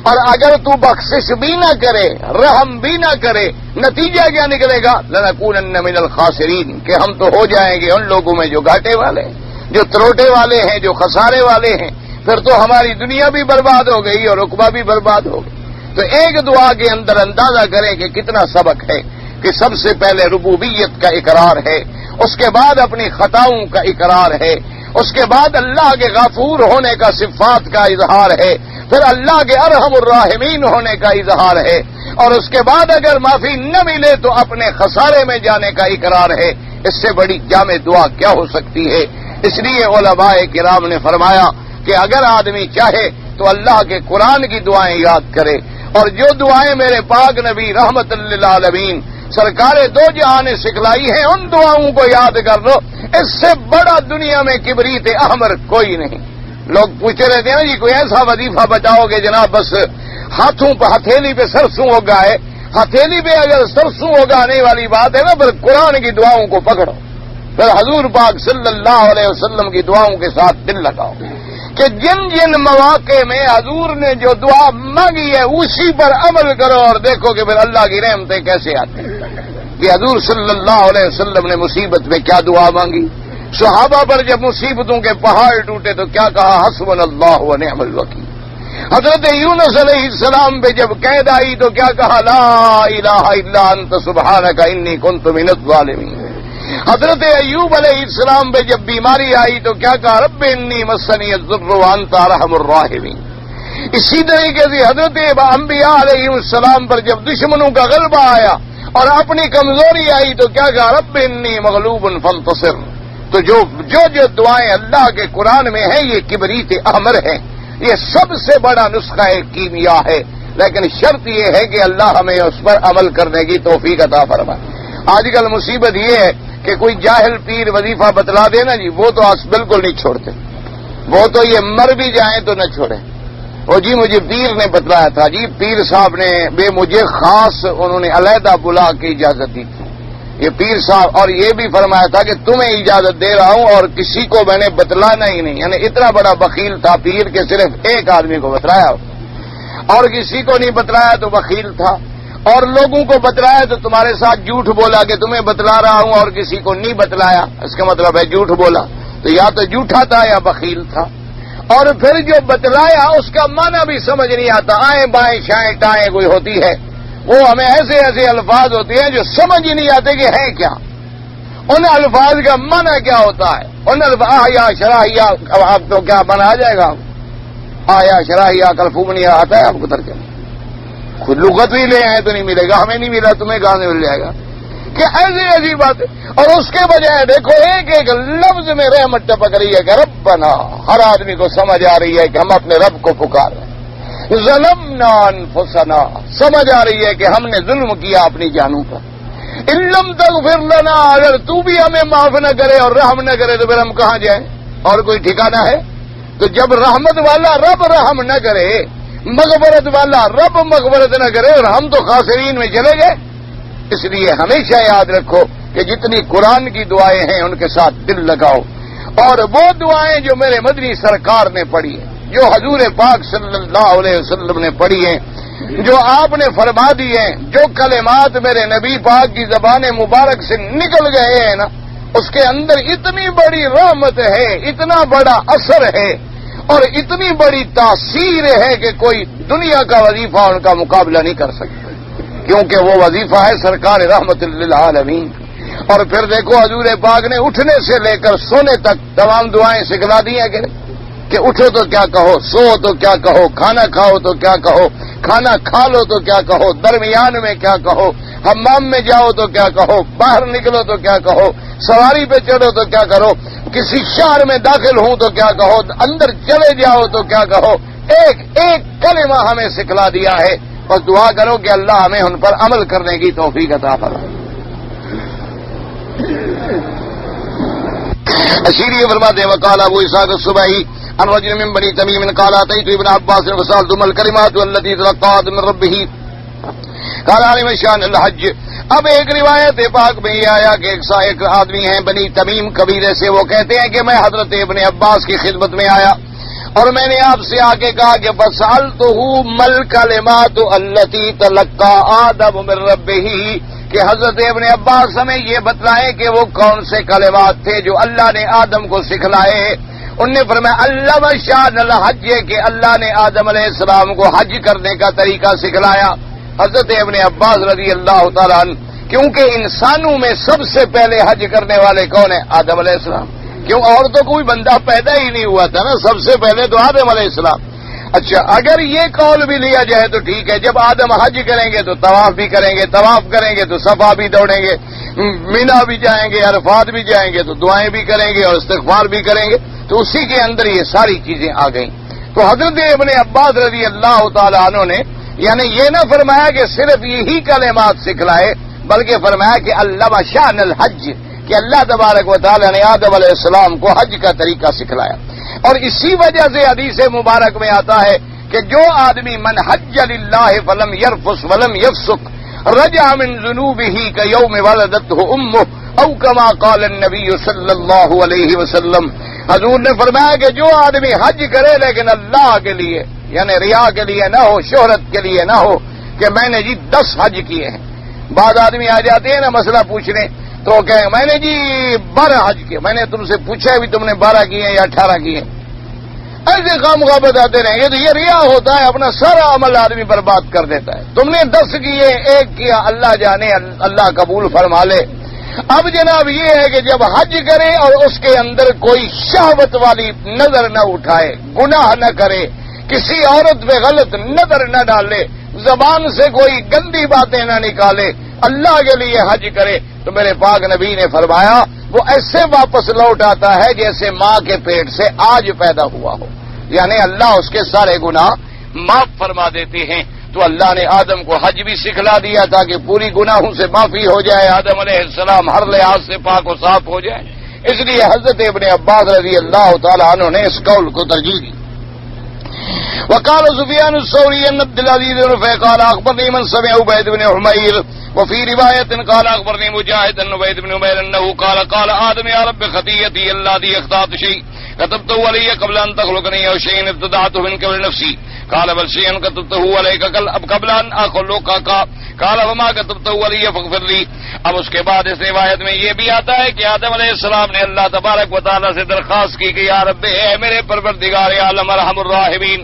اور اگر تو بخشش بھی نہ کرے، رحم بھی نہ کرے، نتیجہ کیا نکلے گا؟ لنکونن من الخاسرین، کہ ہم تو ہو جائیں گے ان لوگوں میں جو گھاٹے والے ہیں، جو تروٹے والے ہیں، جو خسارے والے ہیں، پھر تو ہماری دنیا بھی برباد ہو گئی اور عقبہ بھی برباد ہو گئی۔ تو ایک دعا کے اندر اندازہ کریں کہ کتنا سبق ہے، کہ سب سے پہلے ربوبیت کا اقرار ہے، اس کے بعد اپنی خطاؤں کا اقرار ہے، اس کے بعد اللہ کے غفور ہونے کا صفات کا اظہار ہے، پھر اللہ کے ارحم الراحمین ہونے کا اظہار ہے، اور اس کے بعد اگر معافی نہ ملے تو اپنے خسارے میں جانے کا اقرار ہے۔ اس سے بڑی جامع دعا کیا ہو سکتی ہے؟ اس لیے علماء کرام نے فرمایا کہ اگر آدمی چاہے تو اللہ کے قرآن کی دعائیں یاد کرے، اور جو دعائیں میرے پاک نبی رحمت للعالمین سرکار دو جہاں نے سکھلائی ہیں ان دعاؤں کو یاد کر لو۔ اس سے بڑا دنیا میں کبریت احمر کوئی نہیں۔ لوگ پوچھتے رہتے ہیں جی کوئی ایسا وظیفہ بتاؤ گے جناب بس ہاتھوں پہ ہتھیلی پہ سرسوں اگائے، ہتھیلی پہ اگر سرسوں اگانے والی بات ہے نا، پھر قرآن کی دعاؤں کو پکڑو، پھر حضور پاک صلی اللہ علیہ وسلم کی دعاؤں کے ساتھ دل لگاؤ کہ جن جن مواقع میں حضور نے جو دعا مانگی ہے اسی پر عمل کرو، اور دیکھو کہ پھر اللہ کی رحمتیں کیسے آتی ہیں۔ کہ حضور صلی اللہ علیہ وسلم نے مصیبت میں کیا دعا مانگی، صحابہ پر جب مصیبتوں کے پہاڑ ٹوٹے تو کیا کہا؟ حسبنا اللہ ونعم الوکیل۔ حضرت یونس علیہ السلام پہ جب قید آئی تو کیا کہا؟ لا الہ الا انت سبحانک انی کنت من الظالمین۔ حضرت ایوب علیہ السلام پہ جب بیماری آئی تو کیا کہا؟ رب انی مسنی الضر وانت ارحم الراحمین۔ اسی طریقے سے حضرت انبیاء علیہ السلام پر جب دشمنوں کا غلبہ آیا اور اپنی کمزوری آئی تو کیا کہا؟ رب انی مغلوب فانتصر۔ تو جو دعائیں اللہ کے قرآن میں ہیں یہ کبریت احمر ہے، یہ سب سے بڑا نسخہ کیمیا ہے، لیکن شرط یہ ہے کہ اللہ ہمیں اس پر عمل کرنے کی توفیق عطا فرمائے۔ آج کل مصیبت یہ ہے کہ کوئی جاہل پیر وظیفہ بتلا دے نا جی، وہ تو بالکل نہیں چھوڑتے، وہ تو یہ مر بھی جائیں تو نہ چھوڑیں۔ وہ جی مجھے پیر نے بتلایا تھا، جی پیر صاحب نے مجھے خاص انہوں نے علیحدہ بلا کے اجازت دی تھی، یہ پیر صاحب، اور یہ بھی فرمایا تھا کہ تمہیں اجازت دے رہا ہوں اور کسی کو میں نے بتلانا ہی نہیں، یعنی اتنا بڑا بخیل تھا پیر کہ صرف ایک آدمی کو بتلایا اور کسی کو نہیں بتلایا تو بخیل تھا، اور لوگوں کو بتلایا تو تمہارے ساتھ جھوٹ بولا کہ تمہیں بتلا رہا ہوں اور کسی کو نہیں بتلایا، اس کا مطلب ہے جھوٹ بولا، تو یا تو جھوٹا تھا یا بخیل تھا۔ اور پھر جو بتلایا اس کا معنی بھی سمجھ نہیں آتا، آئیں بائیں شائیں ٹائیں کوئی ہوتی ہے، وہ ہمیں ایسے ایسے الفاظ ہوتے ہیں جو سمجھ ہی نہیں آتے کہ ہیں کیا، ان الفاظ کا معنی کیا ہوتا ہے، ان یا شراہیا، اب آپ تو کیا بنا آ جائے گا، آیا شراہیا کلفومنیا آتا ہے آپ کو ترجمہ، خود لغت بھی لے آئے تو نہیں ملے گا، ہمیں نہیں ملا تمہیں کہاں سے مل جائے گا، کہ ایسی ایسی باتیں، اور اس کے بجائے دیکھو ایک ایک لفظ میں رحمت ٹپک رہی ہے کہ ربنا، ہر آدمی کو سمجھ آ رہی ہے کہ ہم اپنے رب کو پکار رہے ہیں، ظلمنا انفسنا، سمجھ آ رہی ہے کہ ہم نے ظلم کیا اپنی جانوں پر، ان لم تغفر لنا، اگر تو بھی ہمیں معاف نہ کرے اور رحم نہ کرے تو پھر ہم کہاں جائیں، اور کوئی ٹھکانہ ہے؟ تو جب رحمت والا رب رحم نہ کرے، مغفرت والا رب مغفرت نہ کرے، اور ہم تو خاسرین میں چلے گئے۔ اس لیے ہمیشہ یاد رکھو کہ جتنی قرآن کی دعائیں ہیں ان کے ساتھ دل لگاؤ، اور وہ دعائیں جو میرے مدنی سرکار نے پڑھی ہیں، جو حضور پاک صلی اللہ علیہ وسلم نے پڑھی ہیں، جو آپ نے فرما دی ہیں، جو کلمات میرے نبی پاک کی زبان مبارک سے نکل گئے ہیں نا، اس کے اندر اتنی بڑی رحمت ہے، اتنا بڑا اثر ہے اور اتنی بڑی تاثیر ہے کہ کوئی دنیا کا وظیفہ ان کا مقابلہ نہیں کر سکتا، کیونکہ وہ وظیفہ ہے سرکار رحمت للعالمین، اور پھر دیکھو حضور پاک نے اٹھنے سے لے کر سونے تک تمام دعائیں سکھلا دی ہیں کہ اٹھو تو کیا کہو، سو تو کیا کہو، کھانا کھاؤ تو کیا کہو، کھانا کھا لو تو کیا کہو، درمیان میں کیا کہو، حمام میں جاؤ تو کیا کہو، باہر نکلو تو کیا کہو، سواری پہ چڑھو تو کیا کرو، کسی شہر میں داخل ہوں تو کیا کہو، اندر چلے جاؤ تو کیا کہو، ایک ایک کلمہ ہمیں سکھلا دیا ہے. بس دعا کرو کہ اللہ ہمیں ان پر عمل کرنے کی توفیق عطا فرمائے. اشیری فرماتے ہیں وقال ابو اسحاق الصبحی عن رجل من بني تميم قال اتيت ابن عباس فسالتم الكلمات التي تلقات من ربه قال علم شان الحج. اب ایک روایت پاک میں یہ آیا کہ ایک آدمی ہیں بنی تمیم قبیلے سے، وہ کہتے ہیں کہ میں حضرت ابن عباس کی خدمت میں آیا اور میں نے آپ سے آ کے کہا کہ فسالتہ مل کلمات التي تلقى آدم من ربه، کہ حضرت ابن عباس ہمیں یہ بتلائیں کہ وہ کون سے کلمات تھے جو اللہ نے آدم کو سکھلائے. انہوں نے فرمایا علم شان الحج، کہ اللہ نے آدم علیہ السلام کو حج کرنے کا طریقہ سکھلایا. حضرت ابن عباس رضی اللہ تعالیٰ عنہ، کیونکہ انسانوں میں سب سے پہلے حج کرنے والے کون ہیں؟ آدم علیہ السلام. کیوں؟ اور تو کوئی بندہ پیدا ہی نہیں ہوا تھا نا، سب سے پہلے تو آدم علیہ السلام. اچھا اگر یہ قول بھی لیا جائے تو ٹھیک ہے، جب آدم حج کریں گے تو طواف بھی کریں گے، طواف کریں گے تو صفا بھی دوڑیں گے، مینا بھی جائیں گے، عرفات بھی جائیں گے تو دعائیں بھی کریں گے اور استغفار بھی کریں گے، تو اسی کے اندر یہ ساری چیزیں آ گئیں. تو حضرت ابن عباس رضی اللہ تعالیٰ عنہ نے یعنی یہ نہ فرمایا کہ صرف یہی کلمات سکھلائے، بلکہ فرمایا کہ علم شان الحج، کہ اللہ تبارک و تعالیٰ نے آدم علیہ السلام کو حج کا طریقہ سکھلایا. اور اسی وجہ سے حدیث مبارک میں آتا ہے کہ جو آدمی من حج للہ فلم یرفث ولم یفسق رجع من ذنوبہ کیوم ولدتہ امہ او کما قال النبی صلی اللہ علیہ وسلم. حضور نے فرمایا کہ جو آدمی حج کرے لیکن اللہ کے لیے یعنی ریا کے لیے نہ ہو، شہرت کے لیے نہ ہو کہ میں نے جی 10 حج کیے ہیں. بعض آدمی آ جاتے ہیں نا مسئلہ پوچھنے تو کہیں میں نے جی 12 حج کیے. میں نے تم سے پوچھا بھی تم نے 12 کیے یا 18 کیے؟ ایسے خامخواہ بتاتے رہیں گے تو یہ ریا ہوتا ہے، اپنا سارا عمل آدمی برباد کر دیتا ہے. تم نے 10 کیے، 1 کیا، اللہ جانے، اللہ قبول فرما لے. اب جناب یہ ہے کہ جب حج کرے اور اس کے اندر کوئی شہوت والی نظر نہ اٹھائے، گناہ نہ کرے، کسی عورت پہ غلط نظر نہ ڈالے، زبان سے کوئی گندی باتیں نہ نکالے، اللہ کے لیے حج کرے، تو میرے پاک نبی نے فرمایا وہ ایسے واپس لوٹ آتا ہے جیسے ماں کے پیٹ سے آج پیدا ہوا ہو. یعنی اللہ اس کے سارے گناہ معاف فرما دیتے ہیں. تو اللہ نے آدم کو حج بھی سکھلا دیا تاکہ پوری گناہوں سے معافی ہو جائے، آدم علیہ السلام ہر لحاظ سے پاک و صاف ہو جائے. اس لیے حضرت ابن عباس رضی اللہ تعالیٰ عنہ نے اس قول کو ترجیح دی. وقال سفيان الثوري عن عبد العزيز بن رفيع قال اخبرني من سمع عبيد بن حمير وفي روايه قال اخبرني مجاهد بن عبيد بن حمير انه قال آدم يا رب خطيئتي الذي اخطأت شيء كتبته علي قبل ان تخلقني او شيء ابتدعته من قبل نفسي قال بل شيئا كتبته عليك قبل ان اخلقك قال وما كتبته علي فاغفر لي. اب اس کے بعد اس روایت میں یہ بھی آتا ہے کہ آدم علیہ السلام نے اللہ تبارک و تعالیٰ سے درخواست کی کہ یا رب اے میرے پروردگار عالم ارحم الراحمین،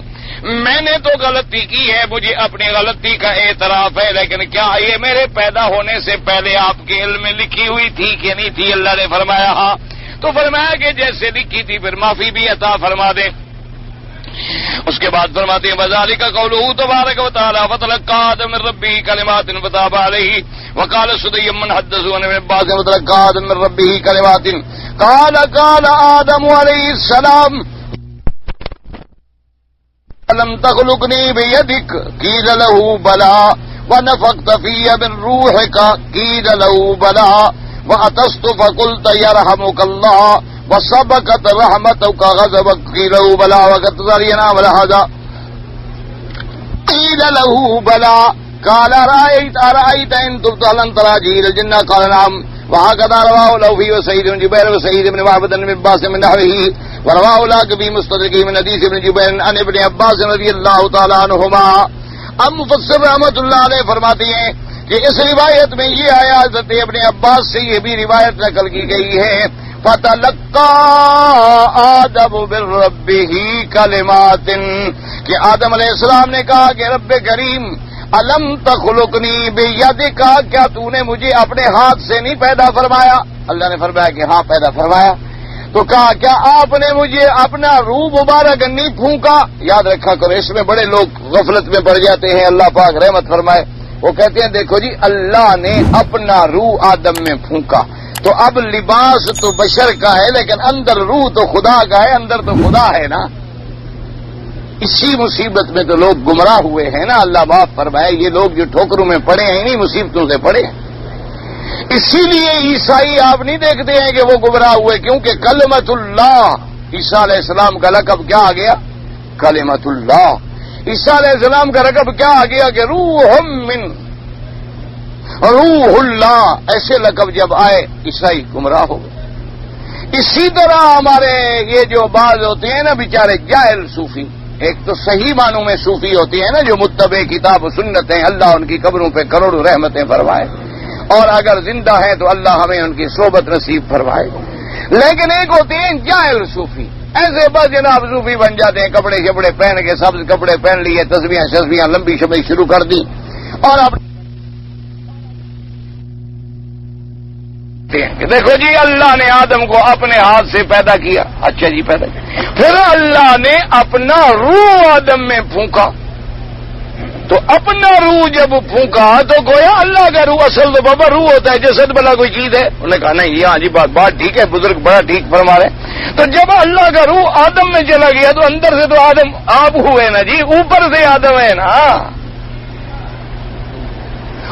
میں نے تو غلطی کی ہے، مجھے اپنی غلطی کا اعتراف ہے، لیکن کیا یہ میرے پیدا ہونے سے پہلے آپ کے علم میں لکھی ہوئی تھی کہ نہیں تھی؟ اللہ نے فرمایا ہاں. تو فرمایا کہ جیسے لکھی تھی پھر معافی بھی عطا فرما دیں. اس کے بعد فرماتے ہیں وذالک قولہ تبارک و تعالی فتلقى آدم من ربه کلمات فتاب علیہ. وقال سدی من حدثوا عن ابن عباس فتلقى آدم من ربه کلمات قال آدم علیہ السلام لم تخلقني بيدك قيل له بلى ونفخت في من روحك قيل له بلى وأتست فقلت يرحمك الله وسبقت رحمتك غضبك قيل له بلى وقد ذرينا ولهذا قيل له بلى قال أرأيت إن تبت هل ترى جيل الجنة قال نعم. وهكذا رواه لوفي وسعيد بن جبير وسعيد بن وهب بن عباس من نحوه ورواه لاقبي مستدرك من حديث ابن جبير عن ابن عباس رضی اللہ تعالی عنہما. اب مفسر رحمۃ اللہ علیہ فرماتے ہیں کہ اس روایت میں یہ آیا حضرت ابن عباس سے یہ بھی روایت نقل کی گئی ہے فَتَلَقَّى آدَمُ مِن رَّبِّهِ كَلِمَاتٍ، کہ آدم علیہ السلام نے کہا کہ رب کریم الم تخلقنی بیدک، کیا تو نے مجھے اپنے ہاتھ سے نہیں پیدا فرمایا؟ اللہ نے فرمایا کہ ہاں پیدا فرمایا۔ تو کہا کیا آپ نے مجھے اپنا روح مبارک نہیں پھونکا؟ یاد رکھا کرو، اس میں بڑے لوگ غفلت میں پڑ جاتے ہیں، اللہ پاک رحمت فرمائے۔ وہ کہتے ہیں دیکھو جی اللہ نے اپنا روح آدم میں پھونکا، تو اب لباس تو بشر کا ہے لیکن اندر روح تو خدا کا ہے، اندر تو خدا ہے نا۔ اسی مصیبت میں تو لوگ گمراہ ہوئے ہیں نا، اللہ معاف فرمائے۔ یہ لوگ جو ٹھوکروں میں پڑے ہیں انہی مصیبتوں سے پڑے ہیں۔ اسی لیے عیسائی آپ نہیں دیکھتے ہیں کہ وہ گمراہ ہوئے، کیونکہ کلمت اللہ، عیسیٰ علیہ السلام کا لقب کیا آ گیا؟ کلمت اللہ۔ عیسیٰ علیہ السلام کا لقب کیا آ گیا کہ روح من روح اللہ، ایسے لقب جب آئے عیسائی گمراہ ہو گئے۔ اسی طرح ہمارے یہ جو بعض ہوتے ہیں نا بیچارے جاہل صوفی، ایک تو صحیح معنوں میں صوفی ہوتی ہیں نا جو متبع کتاب و سنت ہیں، اللہ ان کی قبروں پہ کروڑوں رحمتیں فرمائے، اور اگر زندہ ہیں تو اللہ ہمیں ان کی صحبت نصیب فرمائے۔ لیکن ایک ہوتے ہیں جاہل صوفی، ایسے بس جناب صوفی بن جاتے ہیں، کپڑے شپڑے پہن کے، سبز کپڑے پہن لیے، تسبیحاں شسبیاں لمبی شمبی شروع کر دی، اور اب دیکھو جی اللہ نے آدم کو اپنے ہاتھ سے پیدا کیا، اچھا جی پیدا کیا، پھر اللہ نے اپنا روح آدم میں پھونکا، تو اپنا روح جب پھونکا تو گویا اللہ کا روح، اصل تو بابا روح ہوتا ہے، جسد بلا کوئی چیز ہے؟ انہوں نے کہا نہیں یہ ہاں جی بات ٹھیک ہے، بزرگ بڑا ٹھیک فرما رہے ہیں۔ تو جب اللہ کا روح آدم میں چلا گیا تو اندر سے تو آدم آپ ہوئے نا جی، اوپر سے آدم ہے نا۔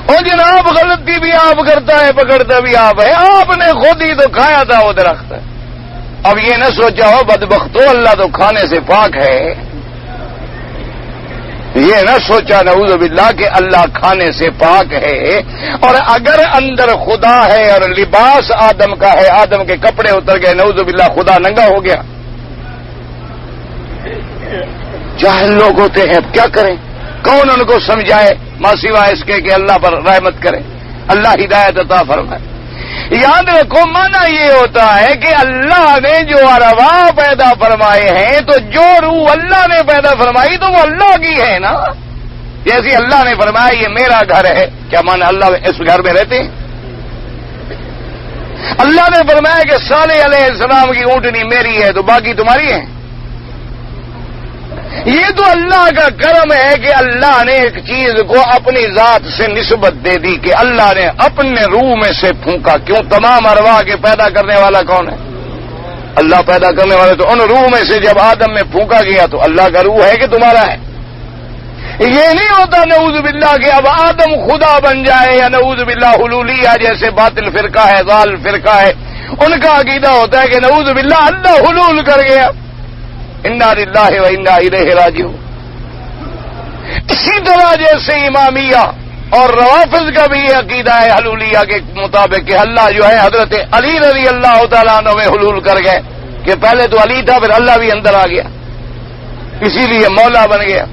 اور جناب غلطی بھی آپ کرتا ہے، پکڑتا بھی آپ ہے، آپ نے خود ہی تو کھایا تھا وہ درخت۔ اب یہ نہ سوچا ہو بدبختو اللہ تو کھانے سے پاک ہے، یہ نہ سوچا نعوذ باللہ کہ اللہ کھانے سے پاک ہے، اور اگر اندر خدا ہے اور لباس آدم کا ہے، آدم کے کپڑے اتر گئے، نعوذ باللہ خدا ننگا ہو گیا۔ جاہل لوگ ہوتے ہیں، اب کیا کریں؟ کون ان کو سمجھائے ما سوائے اس کے کہ اللہ پر رحمت کرے، اللہ ہدایت عطا فرمائے۔ یاد رکھو مانا یہ ہوتا ہے کہ اللہ نے جو ارواح پیدا فرمائے ہیں تو جو روح اللہ نے پیدا فرمائی تو وہ اللہ کی ہے نا۔ جیسے اللہ نے فرمایا یہ میرا گھر ہے، کیا مانا اللہ اس گھر میں رہتے ہیں؟ اللہ نے فرمایا کہ صالح علیہ السلام کی اونٹنی میری ہے تو باقی تمہاری ہے؟ یہ تو اللہ کا کرم ہے کہ اللہ نے ایک چیز کو اپنی ذات سے نسبت دے دی کہ اللہ نے اپنے روح میں سے پھونکا۔ کیوں؟ تمام ارواح کے پیدا کرنے والا کون ہے؟ اللہ پیدا کرنے والے۔ تو ان روح میں سے جب آدم میں پھونکا گیا تو اللہ کا روح ہے کہ تمہارا ہے؟ یہ نہیں ہوتا نعوذ باللہ کہ اب آدم خدا بن جائے، یا نعوذ باللہ حلولیہ جیسے باطل فرقہ ہے، ضال فرقہ ہے، ان کا عقیدہ ہوتا ہے کہ نعوذ باللہ اللہ حلول کر گیا۔ انا للہ و انا الیہ راجعون۔ اسی طرح جیسے امامیہ اور روافض کا بھی یہ عقیدہ ہے حلولیہ کے مطابق کہ اللہ جو ہے حضرت علی رضی اللہ تعالیٰ عنہ میں حلول کر گئے، کہ پہلے تو علی تھا پھر اللہ بھی اندر آ گیا، اسی لیے مولا بن گیا۔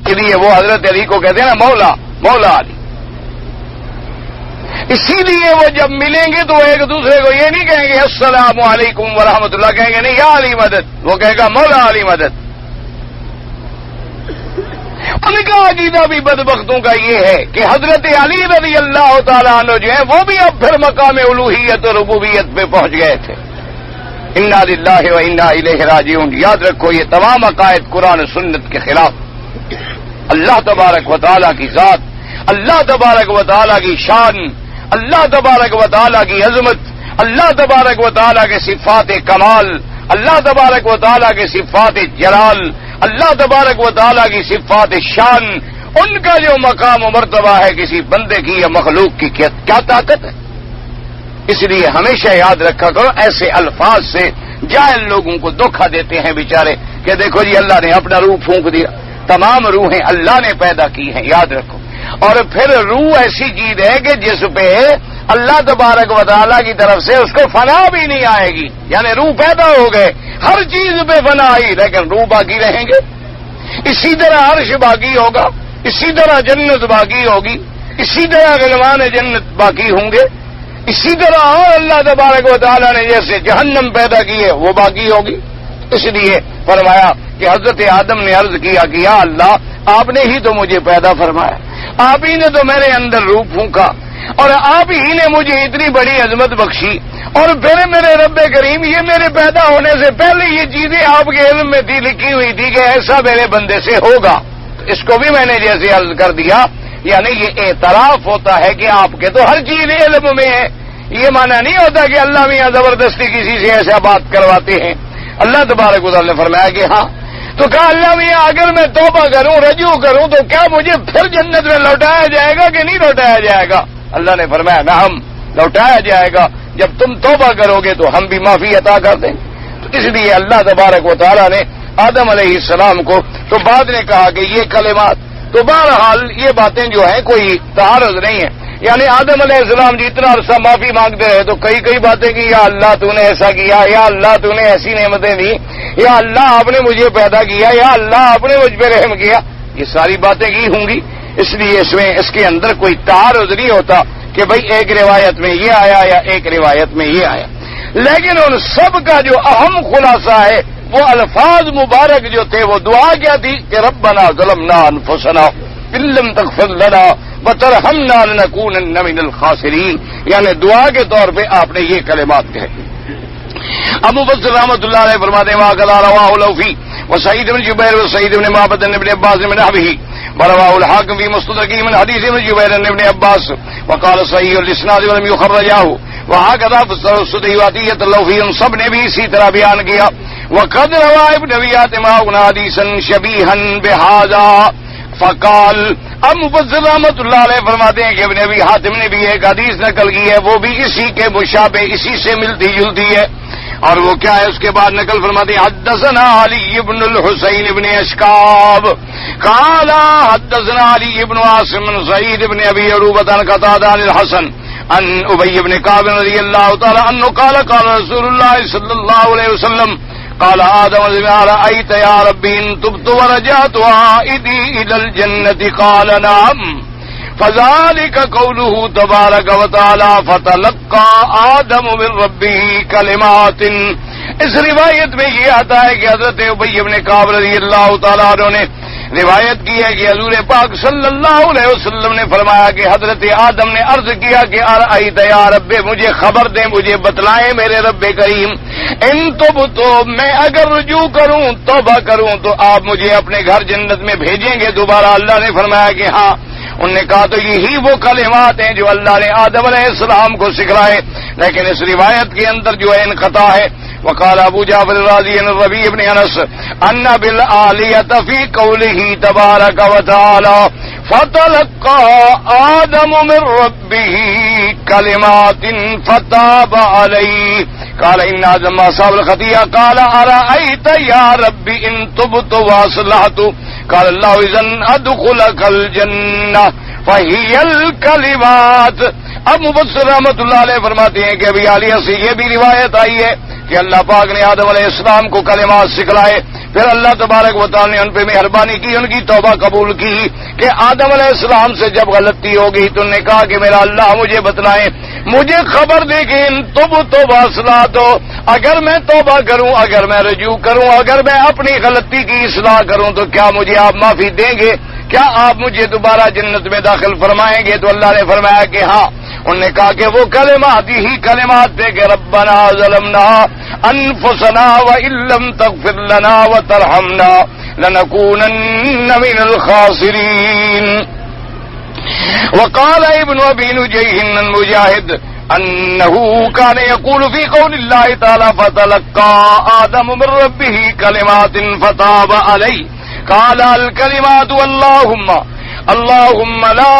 اس لیے وہ حضرت علی کو کہتے ہیں نا مولا، مولا علی۔ اسی لیے وہ جب ملیں گے تو ایک دوسرے کو یہ نہیں کہیں گے السلام علیکم ورحمۃ اللہ، کہیں گے نہیں یا علی مدد، وہ کہے گا مولا علی مدد۔ ان کا عقیدہ بھی بدبختوں کا یہ ہے کہ حضرت علی رضی اللہ تعالیٰ عنہ جو ہیں وہ بھی اب پھر مقام الوہیت اور ربوبیت پہ پہنچ گئے تھے۔ انا للہ و انا الیہ راجعون۔ یاد رکھو یہ تمام عقائد قرآن و سنت کے خلاف۔ اللہ تبارک و تعالیٰ کی ذات، اللہ تبارک و تعالیٰ کی شان، اللہ تبارک و تعالیٰ کی عظمت، اللہ تبارک و تعالیٰ کے صفات کمال، اللہ تبارک و تعالیٰ کے صفات جلال، اللہ تبارک و تعالیٰ کی صفات شان، ان کا جو مقام و مرتبہ ہے کسی بندے کی یا مخلوق کی کیا طاقت ہے؟ اس لیے ہمیشہ یاد رکھا کرو ایسے الفاظ سے جاہل لوگوں کو دھوکہ دیتے ہیں بیچارے کہ دیکھو جی اللہ نے اپنا روح پھونک دیا۔ تمام روحیں اللہ نے پیدا کی ہیں، یاد رکھو۔ اور پھر روح ایسی چیز ہے کہ جس پہ اللہ تبارک و تعالیٰ کی طرف سے اس کو فنا بھی نہیں آئے گی، یعنی روح پیدا ہو گئے، ہر چیز پہ فنا آئی لیکن روح باقی رہیں گے۔ اسی طرح عرش باقی ہوگا، اسی طرح جنت باقی ہوگی، اسی طرح غلمان جنت باقی ہوں گے، اسی طرح اور اللہ تبارک و تعالیٰ نے جیسے جہنم پیدا کی ہے وہ باقی ہوگی۔ اس لیے فرمایا کہ حضرت آدم نے عرض کیا کہ یا اللہ آپ نے ہی تو مجھے پیدا فرمایا، آپ ہی نے تو میرے اندر روح پھونکا، اور آپ ہی نے مجھے اتنی بڑی عظمت بخشی، اور پھر میرے رب کریم یہ میرے پیدا ہونے سے پہلے یہ چیزیں آپ کے علم میں تھی، لکھی ہوئی تھی کہ ایسا میرے بندے سے ہوگا۔ اس کو بھی میں نے جیسے عرض کر دیا، یعنی یہ اعتراف ہوتا ہے کہ آپ کے تو ہر چیز علم میں ہے۔ یہ معنی نہیں ہوتا کہ اللہ میاں زبردستی کسی سے ایسا بات کرواتے ہیں۔ اللہ تبارک و تعالی نے فرمایا کہ ہاں، تو کہا اللہ میاں اگر میں توبہ کروں، رجوع کروں، تو کیا مجھے پھر جنت میں لوٹایا جائے گا کہ نہیں لوٹایا جائے گا؟ اللہ نے فرمایا نعم، لوٹایا جائے گا، جب تم توبہ کرو گے تو ہم بھی معافی عطا کر دیں۔ تو اس لیے اللہ تبارک و تعالی نے آدم علیہ السلام کو تو بعد نے کہا کہ یہ کلمات، تو بہرحال یہ باتیں جو ہیں کوئی تعارض نہیں ہے، یعنی آدم علیہ السلام جتنا عرصہ معافی مانگتے رہے تو کئی باتیں کی، یا اللہ تو نے ایسا کیا، یا اللہ تو نے ایسی نعمتیں دی، یا اللہ آپ نے مجھے پیدا کیا، یا اللہ آپ نے مجھ پہ رحم کیا، یہ ساری باتیں کی ہوں گی۔ اس لیے اس کے اندر کوئی تعارض نہیں ہوتا کہ بھئی ایک روایت میں یہ آیا یا ایک روایت میں یہ آیا، لیکن ان سب کا جو اہم خلاصہ ہے وہ الفاظ مبارک جو تھے، وہ دعا کیا تھی کہ ربنا ظلمنا انفسنا ان لم تغفر لنا وترحمنا لنكونن من الخاسرین، یعنی دعا کے طور پہ آپ نے یہ کلمات کہے۔ ابو بکر رحمۃ اللہ علیہ فرماتے ہیں وقال رواه لوفی وسعید بن جبیر وسعید بن معبد بن عباس بن نحوه ورواه الحاکم في مستدرکه من حدیث ابن جبیر بن عباس وقال صحیح الاسناد ولم يخرجه وهكذا فسر السدی وعطیۃ اللوفی، ان سب نے بھی اسی طرح بیان کیا۔ وقد روى ابن ابی حاتم حدیثا شبیہا بهذا فقال، اب مفسر رحمۃ اللہ علیہ فرماتے ہیں کہ ابن ابی حاتم نے بھی ایک حدیث نقل کی ہے، وہ بھی اسی کے مشابہ، اسی سے ملتی جلتی ہے، اور وہ کیا ہے؟ اس کے بعد نقل فرماتے ہیں حدثنا علی بن الحسین بن اشکاب قال حدثنا علی بن عاصم بن سعید بن ابی عروبۃ عن قتادہ عن الحسن عن ابی بن کعب رضی اللہ تعالی عنہ قال قال رسول اللہ صلی اللہ علیہ وسلم قال آدم أرأيت يا ربي إن تبت ورجعت عائدي إلى الجنة قال نعم، فذلك قوله تبارك وتعالى فتلقى آدم من ربه كلمات۔ اس روایت میں یہ آتا ہے کہ حضرت ابی بن کعب رضی اللہ تعالیٰ عنہ نے روایت کی ہے کہ حضور پاک صلی اللہ علیہ وسلم نے فرمایا کہ حضرت آدم نے عرض کیا کہ ارأیت یا رب، مجھے خبر دیں، مجھے بتلائیں میرے رب کریم، ان تو میں اگر رجوع کروں، توبہ کروں، تو آپ مجھے اپنے گھر جنت میں بھیجیں گے دوبارہ؟ اللہ نے فرمایا کہ ہاں۔ انہوں نے کہا تو یہی وہ کلمات ہیں جو اللہ نے آدم علیہ السلام کو سکھلائے، لیکن اس روایت کے اندر جو ہے انقطاع ہے۔ وقال ابو جعفر الرازی عن الربیع بن انس ان بالعالیۃ فی قوله تبارک وتعالی فتلقى آدم من ربه كلمات فتاب عليه قال ان آدم اصاب الخطيئة قال أرأيت يا رب ان تبت واصلحت قال الله اذن ادخلك الجنة فهي الكلمات۔ اب مبصر رحمۃ اللہ علیہ فرماتے ہیں کہ ابی عالیہ سے یہ بھی روایت آئی ہے کہ اللہ پاک نے آدم علیہ السلام کو کلمات سکھلائے، پھر اللہ تبارک و تعالی نے ان پہ مہربانی کی، ان کی توبہ قبول کی کہ آدم علیہ السلام سے جب غلطی ہو گئی تو انہوں نے کہا کہ میرا اللہ مجھے بتلائیں، مجھے خبر دے کہ ان تو اصلاح تو اگر میں توبہ کروں، اگر میں رجوع کروں، اگر میں اپنی غلطی کی اصلاح کروں تو کیا مجھے آپ معافی دیں گے؟ کیا آپ مجھے دوبارہ جنت میں داخل فرمائیں گے؟ تو اللہ نے فرمایا کہ ہاں۔ انہوں نے کہا کہ وہ کلمات ہی کلمات تھے کہ ربنا ظلمنا انفسنا وان لم تغفر لنا وترحمنا لنكونن من الخاسرین۔ وقال ابن ابي نجيح المجاهد انه كان يقول في قول الله تعالى فتلقى آدم من ربه كلمات فتاب عليه قال الكلمات اللهم لا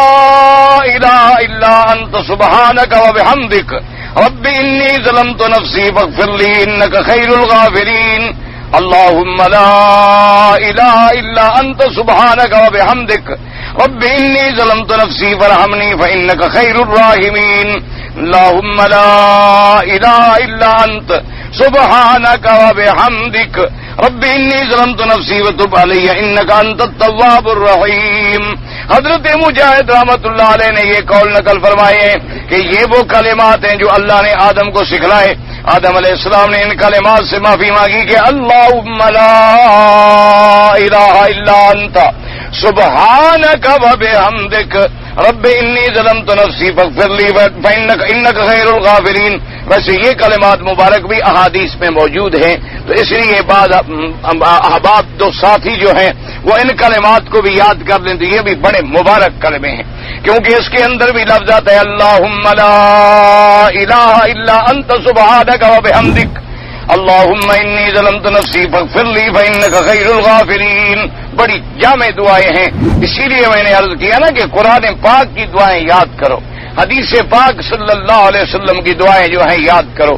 اله الا انت سبحانك وبحمدك رب انی ظلمت نفسی فاغفر لی انك خیر الغافرین اللهم لا الہ الا انت سبحانك وبحمدك رب انی ظلمت نفسی فارحمنی فانك خیر الراحمین اللهم لا الہ الا انت سبحانک وبحمدک رب انی ظلمت نفسی وتب علی انک انت التواب الرحیم۔ حضرت مجاہد رحمۃ اللہ علیہ نے یہ قول نقل فرمائے ہیں کہ یہ وہ کلمات ہیں جو اللہ نے آدم کو سکھلائے۔ آدم علیہ السلام نے ان کلمات سے معافی مانگی کہ اللہم لا الہ الا انت سبحانک وبحمدک رب انی ظلمت نفسی فاغفر لی انک خیر الغافرین۔ ویسے یہ کلمات مبارک بھی احادیث میں موجود ہیں، تو اس لیے بعض احباب دو ساتھی جو ہیں وہ ان کلمات کو بھی یاد کر لیں، تو یہ بھی بڑے مبارک کلمے ہیں، کیونکہ اس کے اندر بھی لفظ آتا ہے اللہم لا الہ الا انت سبحانک وبحمدک اللہم انی ظلمت نفسی فاغفر لی فانک خیر الغافرین۔ بڑی جامع دعائیں ہیں، اسی لیے میں نے عرض کیا نا کہ قرآن پاک کی دعائیں یاد کرو، حدیث پاک صلی اللہ علیہ وسلم کی دعائیں جو ہیں یاد کرو۔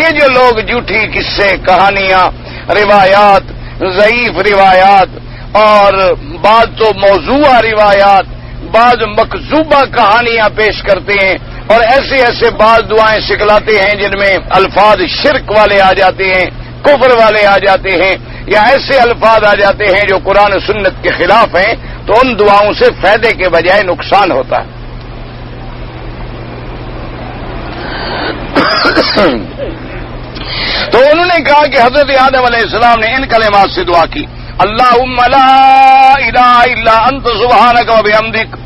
یہ جو لوگ جھوٹی قصے، کہانیاں، روایات، ضعیف روایات اور بعض تو موضوع روایات، بعض مکذوبہ کہانیاں پیش کرتے ہیں اور ایسے ایسے بعض دعائیں سکھلاتے ہیں جن میں الفاظ شرک والے آ جاتے ہیں، کفر والے آ جاتے ہیں، یا ایسے الفاظ آ جاتے ہیں جو قرآن و سنت کے خلاف ہیں، تو ان دعاؤں سے فائدے کے بجائے نقصان ہوتا ہے۔ تو انہوں نے کہا کہ حضرت آدم علیہ السلام نے ان کلمات سے دعا کی، اللہم لا الہ الا انت سبحانک وبحمدک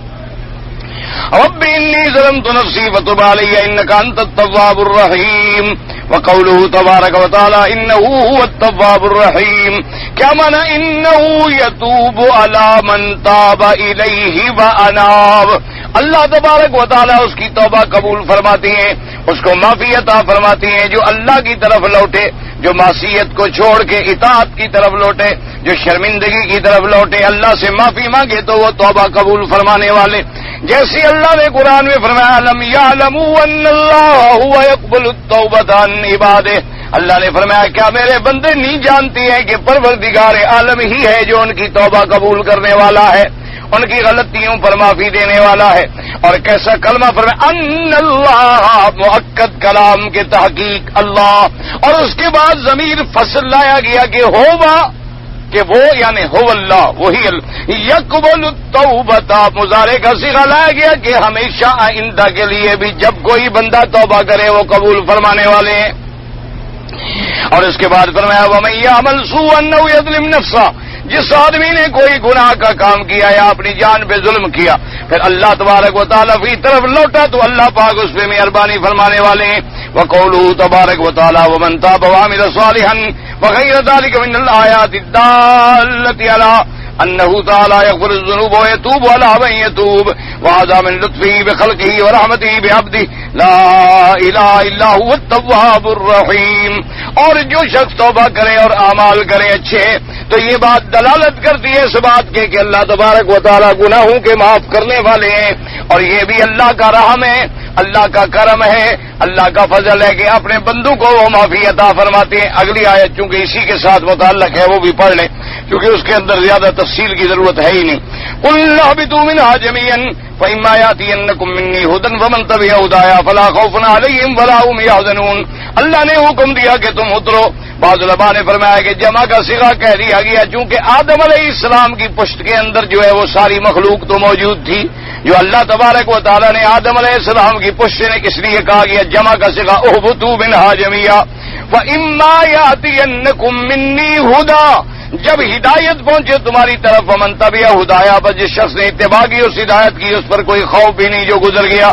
رب انی ظلمت نفسی فتب علی انک انت التواب الرحیم۔ وقوله تبارک وتعالی انہ هو التواب الرحیم، کیا معنی انہ یتوب علی من تاب الیہ واناب۔ اللہ تبارک و تعالی اس کی توبہ قبول فرماتی ہیں، اس کو معافی عطا فرماتی ہیں جو اللہ کی طرف لوٹے، جو معصیت کو چھوڑ کے اطاعت کی طرف لوٹے، جو شرمندگی کی طرف لوٹے، اللہ سے معافی مانگے تو وہ توبہ قبول فرمانے والے۔ جیسے اللہ نے قرآن میں فرمایا لم یعلموا ان اللہ هو یقبل التوبۃ عن عبادہ، اللہ نے فرمایا کیا میرے بندے نہیں جانتے ہیں کہ پروردگار عالم ہی ہے جو ان کی توبہ قبول کرنے والا ہے، ان کی غلطیوں پر معافی دینے والا ہے۔ اور کیسا کلمہ فرمایا ان اللہ، مؤکد کلام کے تحقیق اللہ، اور اس کے بعد ضمیر فصل لایا گیا کہ ہوگا، کہ وہ یعنی ہو اللہ، وہی یقبل التوبۃ، مضارع کا صیغہ لایا گیا کہ ہمیشہ آئندہ کے لیے بھی جب کوئی بندہ توبہ کرے وہ قبول فرمانے والے ہیں۔ اور اس کے بعد فرمایا وَمَن يَعْمَلْ سُوءًا أَوْ يَظْلِمْ نَفْسَهُ، جس آدمی نے کوئی گناہ کا کام کیا یا اپنی جان پہ ظلم کیا، پھر اللہ تبارک و تعالیٰ کی طرف لوٹا تو اللہ پاک اس پہ مہربانی فرمانے والے ہیں۔ وَقَوْلُهُ تبارک و تعالیٰ وَمَن تَابَ وَعَمِلَ صَالِحًا وَغَيْرَ ذَلِكَ مِنَ الْآيَاتِ الدَّالَّةِ عَلَىٰ أَنَّهُ تَعَالَىٰ يَغْفِرُ الذُّنُوبَ وَيَتُوبُ عَلَىٰ مَن يَتُوبُ وَهَذَا مِن لُطْفِهِ بِخَلْقِهِ وَرَحْمَتِهِ بِعَبْدِهِ لَا إِلَٰهَ إِلَّا هُوَ التَّوَّابُ الرَّحِيمُ۔ اور جو شخص توبہ کرے اور اعمال کرے اچھے، تو یہ بات دلالت کرتی ہے اس بات کے کہ اللہ تبارک و تعالیٰ گناہوں کے معاف کرنے والے ہیں، اور یہ بھی اللہ کا رحم ہے، اللہ کا کرم ہے، اللہ کا فضل ہے کہ اپنے بندوں کو وہ معافی عطا فرماتے ہیں۔ اگلی آیت چونکہ اسی کے ساتھ متعلق ہے وہ بھی پڑھ لیں کیونکہ اس کے اندر زیادہ تفصیل کی ضرورت ہے ہی نہیں۔ قُلْ اهْبِطُوا مِنْهَا جَمِيعًا فَإِمَّا يَأْتِيَنَّكُم مِّنِّي هُدًى فَمَن تَبِعَ هُدَايَ فَلَا خَوْفٌ عَلَيْهِمْ وَلَا هُمْ يَحْزَنُونَ۔ اللہ نے حکم دیا کہ تم اترو۔ بعض علماء نے فرمایا کہ جمع کا صیغہ کہہ دیا گیا چونکہ آدم علیہ السلام کی پشت کے اندر جو ہے وہ ساری مخلوق تو موجود تھی، جو اللہ تبارک و تعالیٰ نے آدم علیہ السلام کی پشت نے کس لیے کہا گیا جمع کا صیغہ اهْبِطُوا مِنْهَا جَمِيعًا وَإِمَّا يَأْتِيَنَّكُم مِّنِّي هُدًى، جب ہدایت پہنچے تمہاری طرف ومن تبع ہدایا، بس جس شخص نے اتباع کی اس ہدایت کی اس پر کوئی خوف بھی نہیں جو گزر گیا،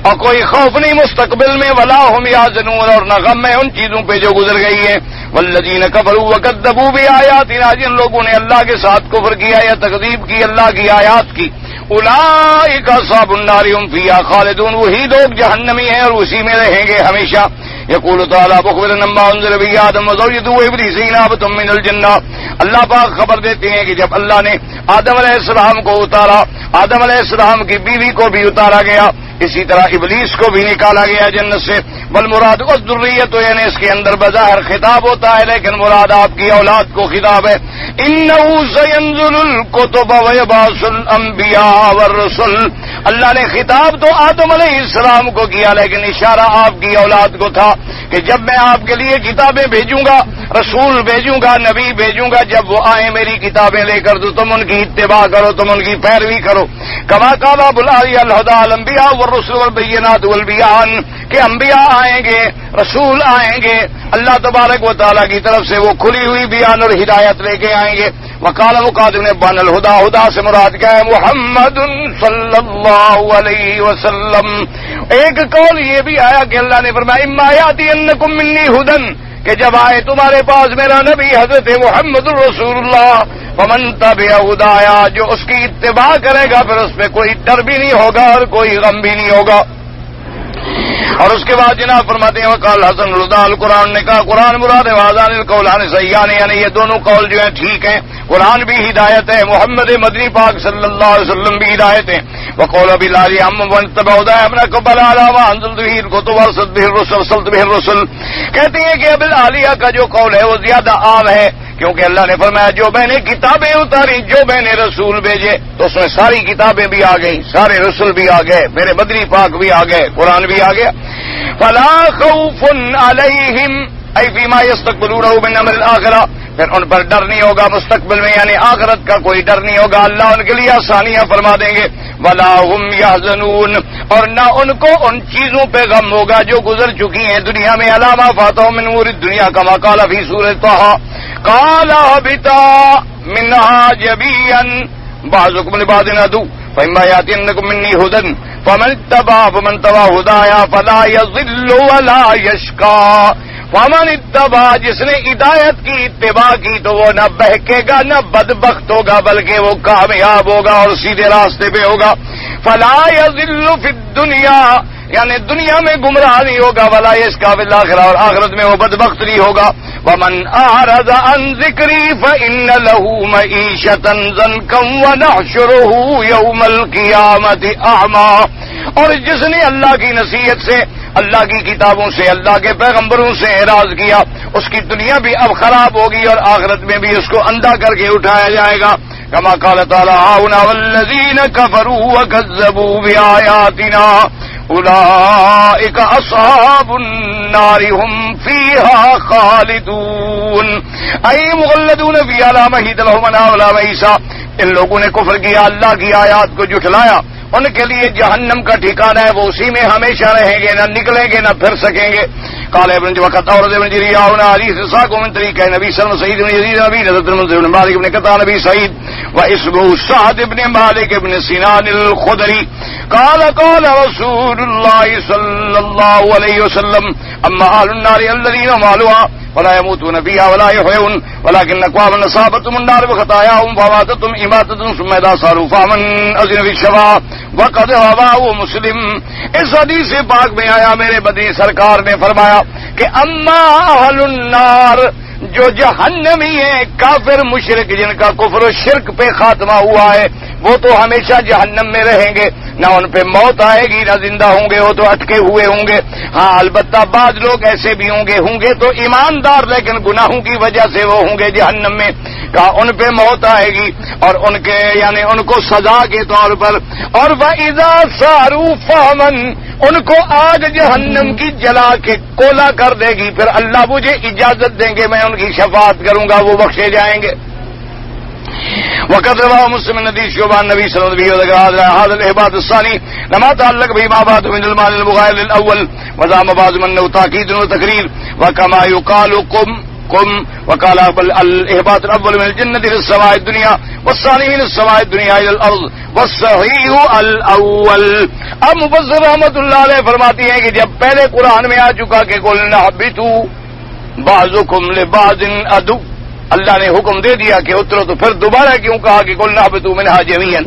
اور کوئی خوف نہیں مستقبل میں، ولا هم يحزنون، اور نہ غم ہے ان چیزوں پہ جو گزر گئی ہیں۔ والذین کفروا وکذبوا بآیاتنا، جن لوگوں نے اللہ کے ساتھ کفر کیا یا تکذیب کی اللہ کی آیات کی، اولئک اصحاب النار هم فیہا خالدون، وہی لوگ جہنمی ہیں اور اسی میں رہیں گے ہمیشہ۔ یقول تعالیٰ مخبرا عما انزل به آدم وزوجته وابلیس إن أهبطوا من الجنة، اللہ پاک خبر دیتے ہیں کہ جب اللہ نے آدم علیہ السلام کو اتارا، آدم علیہ السلام کی بیوی کو بھی اتارا گیا، اسی طرح ابلیس کو بھی نکالا گیا جنت سے۔ والمراد الذریۃ، یعنی اس کے اندر بظاہر خطاب ہوتا ہے لیکن مراد آپ کی اولاد کو خطاب ہے۔ انہ سینزل الکتب ویبعث الانبیاء والرسل، اللہ نے خطاب تو آدم علیہ السلام کو کیا لیکن اشارہ آپ کی اولاد کو تھا کہ جب میں آپ کے لیے کتابیں بھیجوں گا، رسول بھیجوں گا، نبی بھیجوں گا، جب وہ آئیں میری کتابیں لے کر تو تم ان کی اتباع کرو، تم ان کی پیروی کرو۔ کما قال بلائی الہدى الانبیاء والرسل والبینات والبیان، کہ انبیاء آئیں گے، رسول آئیں گے، اللہ تبارک و تعالیٰ کی طرف سے وہ کھلی ہوئی بیان اور ہدایت لے کے آئیں گے۔ وقال مقاتل نے بان الہدى، ہدا سے مراد کیا ہے؟ محمد صلی اللہ علیہ وسلم۔ ایک قول یہ بھی آیا کہ اللہ نے فرمایا اما یاتینکم منی ھدی، کہ جب آئے تمہارے پاس میرا نبی حضرت محمد رسول اللہ، فمن تبع ھدایا، جو اس کی اتباع کرے گا پھر اس پہ کوئی ڈر بھی نہیں ہوگا اور کوئی غم بھی نہیں ہوگا۔ اور اس کے بعد جناب فرماتے ہیں وقال حسن الہدى، القرآن نے کہا قرآن مراد ہے، وازان القولان صحیحان، یعنی یہ دونوں قول جو ہیں ٹھیک ہیں، قرآن بھی ہدایت ہے، محمد مدنی پاک صلی اللہ علیہ وسلم بھی ہدایت ہے۔ وقول ابی العالی ہم وانتبع ھدایا ابن قبل علامہ انزل به الکتب وارسلت به الرسل، کہتے ہیں کہ ابی العالیہ کا جو قول ہے وہ زیادہ عام ہے، کیونکہ اللہ نے فرمایا جو میں نے کتابیں اتاری، جو میں نے رسول بھیجے، تو اس میں ساری کتابیں بھی آ گئیں، سارے رسول بھی آ گئے، میرے مدنی پاک بھی آ گئے، قرآن بھی آ گیا۔ فلا خوف علیہم ای فیما یستقبلونہ من امر الآخرہ، پھر ان پر ڈر نہیں ہوگا مستقبل میں، یعنی آخرت کا کوئی ڈر نہیں ہوگا، اللہ ان کے لیے آسانیاں فرما دیں گے۔ ولا هم یحزنون، اور نہ ان کو ان چیزوں پہ غم ہوگا جو گزر چکی ہیں دنیا میں، علامہ فاتحہ من نور الدنیا کما قال فی سورۃ طٰہٰ قال اهبطا منها جميعا بعضكم لبعض عدو فإما يأتينكم مني هدى فمن اتبع هدایا فلا يضل ولا يشقى، فمن اتبع، جس نے ہدایت کی اتباع کی تو وہ نہ بہکے گا نہ بدبخت ہوگا بلکہ وہ کامیاب ہوگا اور سیدھے راستے پہ ہوگا۔ فلا يضل فی الدنیا، یعنی دنیا میں گمراہ نہیں ہوگا، ولا یشقى فی الآخرہ، اور آخرت میں وہ بدبخت نہیں ہوگا۔ ومن اعرض عن ذکری فإن له معیشة ضنکا ونحشره یوم القیامة اعمی، اور جس نے اللہ کی نصیحت سے، اللہ کی کتابوں سے، اللہ کے پیغمبروں سے اعراض کیا، اس کی دنیا بھی اب خراب ہوگی اور آخرت میں بھی اس کو اندھا کر کے اٹھایا جائے گا۔ کما قال تعالی ہاؤنا والذین کفروا وکذبوا بآیاتنا اولئک اصحاب النار هم فیہا خالدون ای مغلدون فیہا لا محیط لهم عنہا ولا محیصا، ان لوگوں نے کفر کیا، اللہ کی آیات کو جھٹلایا، ان کے لیے جہنم کا ٹھکانہ ہے، وہ اسی میں ہمیشہ رہیں گے، نہ نکلیں گے نہ پھر سکیں گے۔ قال ابن وقت اور ابن جرير هنا حديث ساق من طريق النبي صلى الله عليه وسلم سعيد بن يزيد نبي نذر بن مالك بن قطان نبي سعيد واسمه سعد بن مالك بن سنان الخدري قال قال رسول الله صلى الله عليه وسلم اما اهل النار الذين مالوها ولا يموتون فيها ولا يحيون ولكن اقوام اصابتهم النار بخطاياهم فماتتهم اماتة ثم اذا صاروا فمن اذن في الشفاعة وقد رواه مسلم۔ اس حدیث پاک میں آیا میرے مدنی سرکار نے فرمایا کہ اما اہل النار، جو جہنمی ہیں، کافر مشرک جن کا کفر و شرک پہ خاتمہ ہوا ہے، وہ تو ہمیشہ جہنم میں رہیں گے، نہ ان پہ موت آئے گی نہ زندہ ہوں گے، وہ تو اٹکے ہوئے ہوں گے۔ ہاں البتہ بعض لوگ ایسے بھی ہوں گے تو ایماندار لیکن گناہوں کی وجہ سے وہ ہوں گے جہنم میں، کہا ان پہ موت آئے گی اور ان کے یعنی ان کو سزا کے طور پر، اور وَإِذَا صَارُوا فَحْمًا، ان کو آگ جہنم کی جلا کے کولا کر دے گی، پھر اللہ مجھے اجازت دیں گے میں ان کی شفاعت کروں گا، وہ بخشے جائیں گے۔ وقد رواه مسلم النبي شعبان النبي صلى الله عليه وسلم هذا الإهباط الثاني لما تعلق بما بعد من المال المغاير للأول وزعم بعض من أنه تأكيد وتقرير وكما يقال قم وقال الإهباط الأول من الجنة إلى السماء الدنيا والثاني من السماء الدنيا إلى الأرض والصحيح الأول۔ اب مفسر رحمۃ اللہ علیہ فرماتی ہیں کہ جب پہلے قرآن میں آ چکا کہ قل اهبطوا بعضكم لبعض عدو، اللہ نے حکم دے دیا کہ اترو، تو پھر دوبارہ کیوں کہا کہ قل اهبطوا منها جميعا؟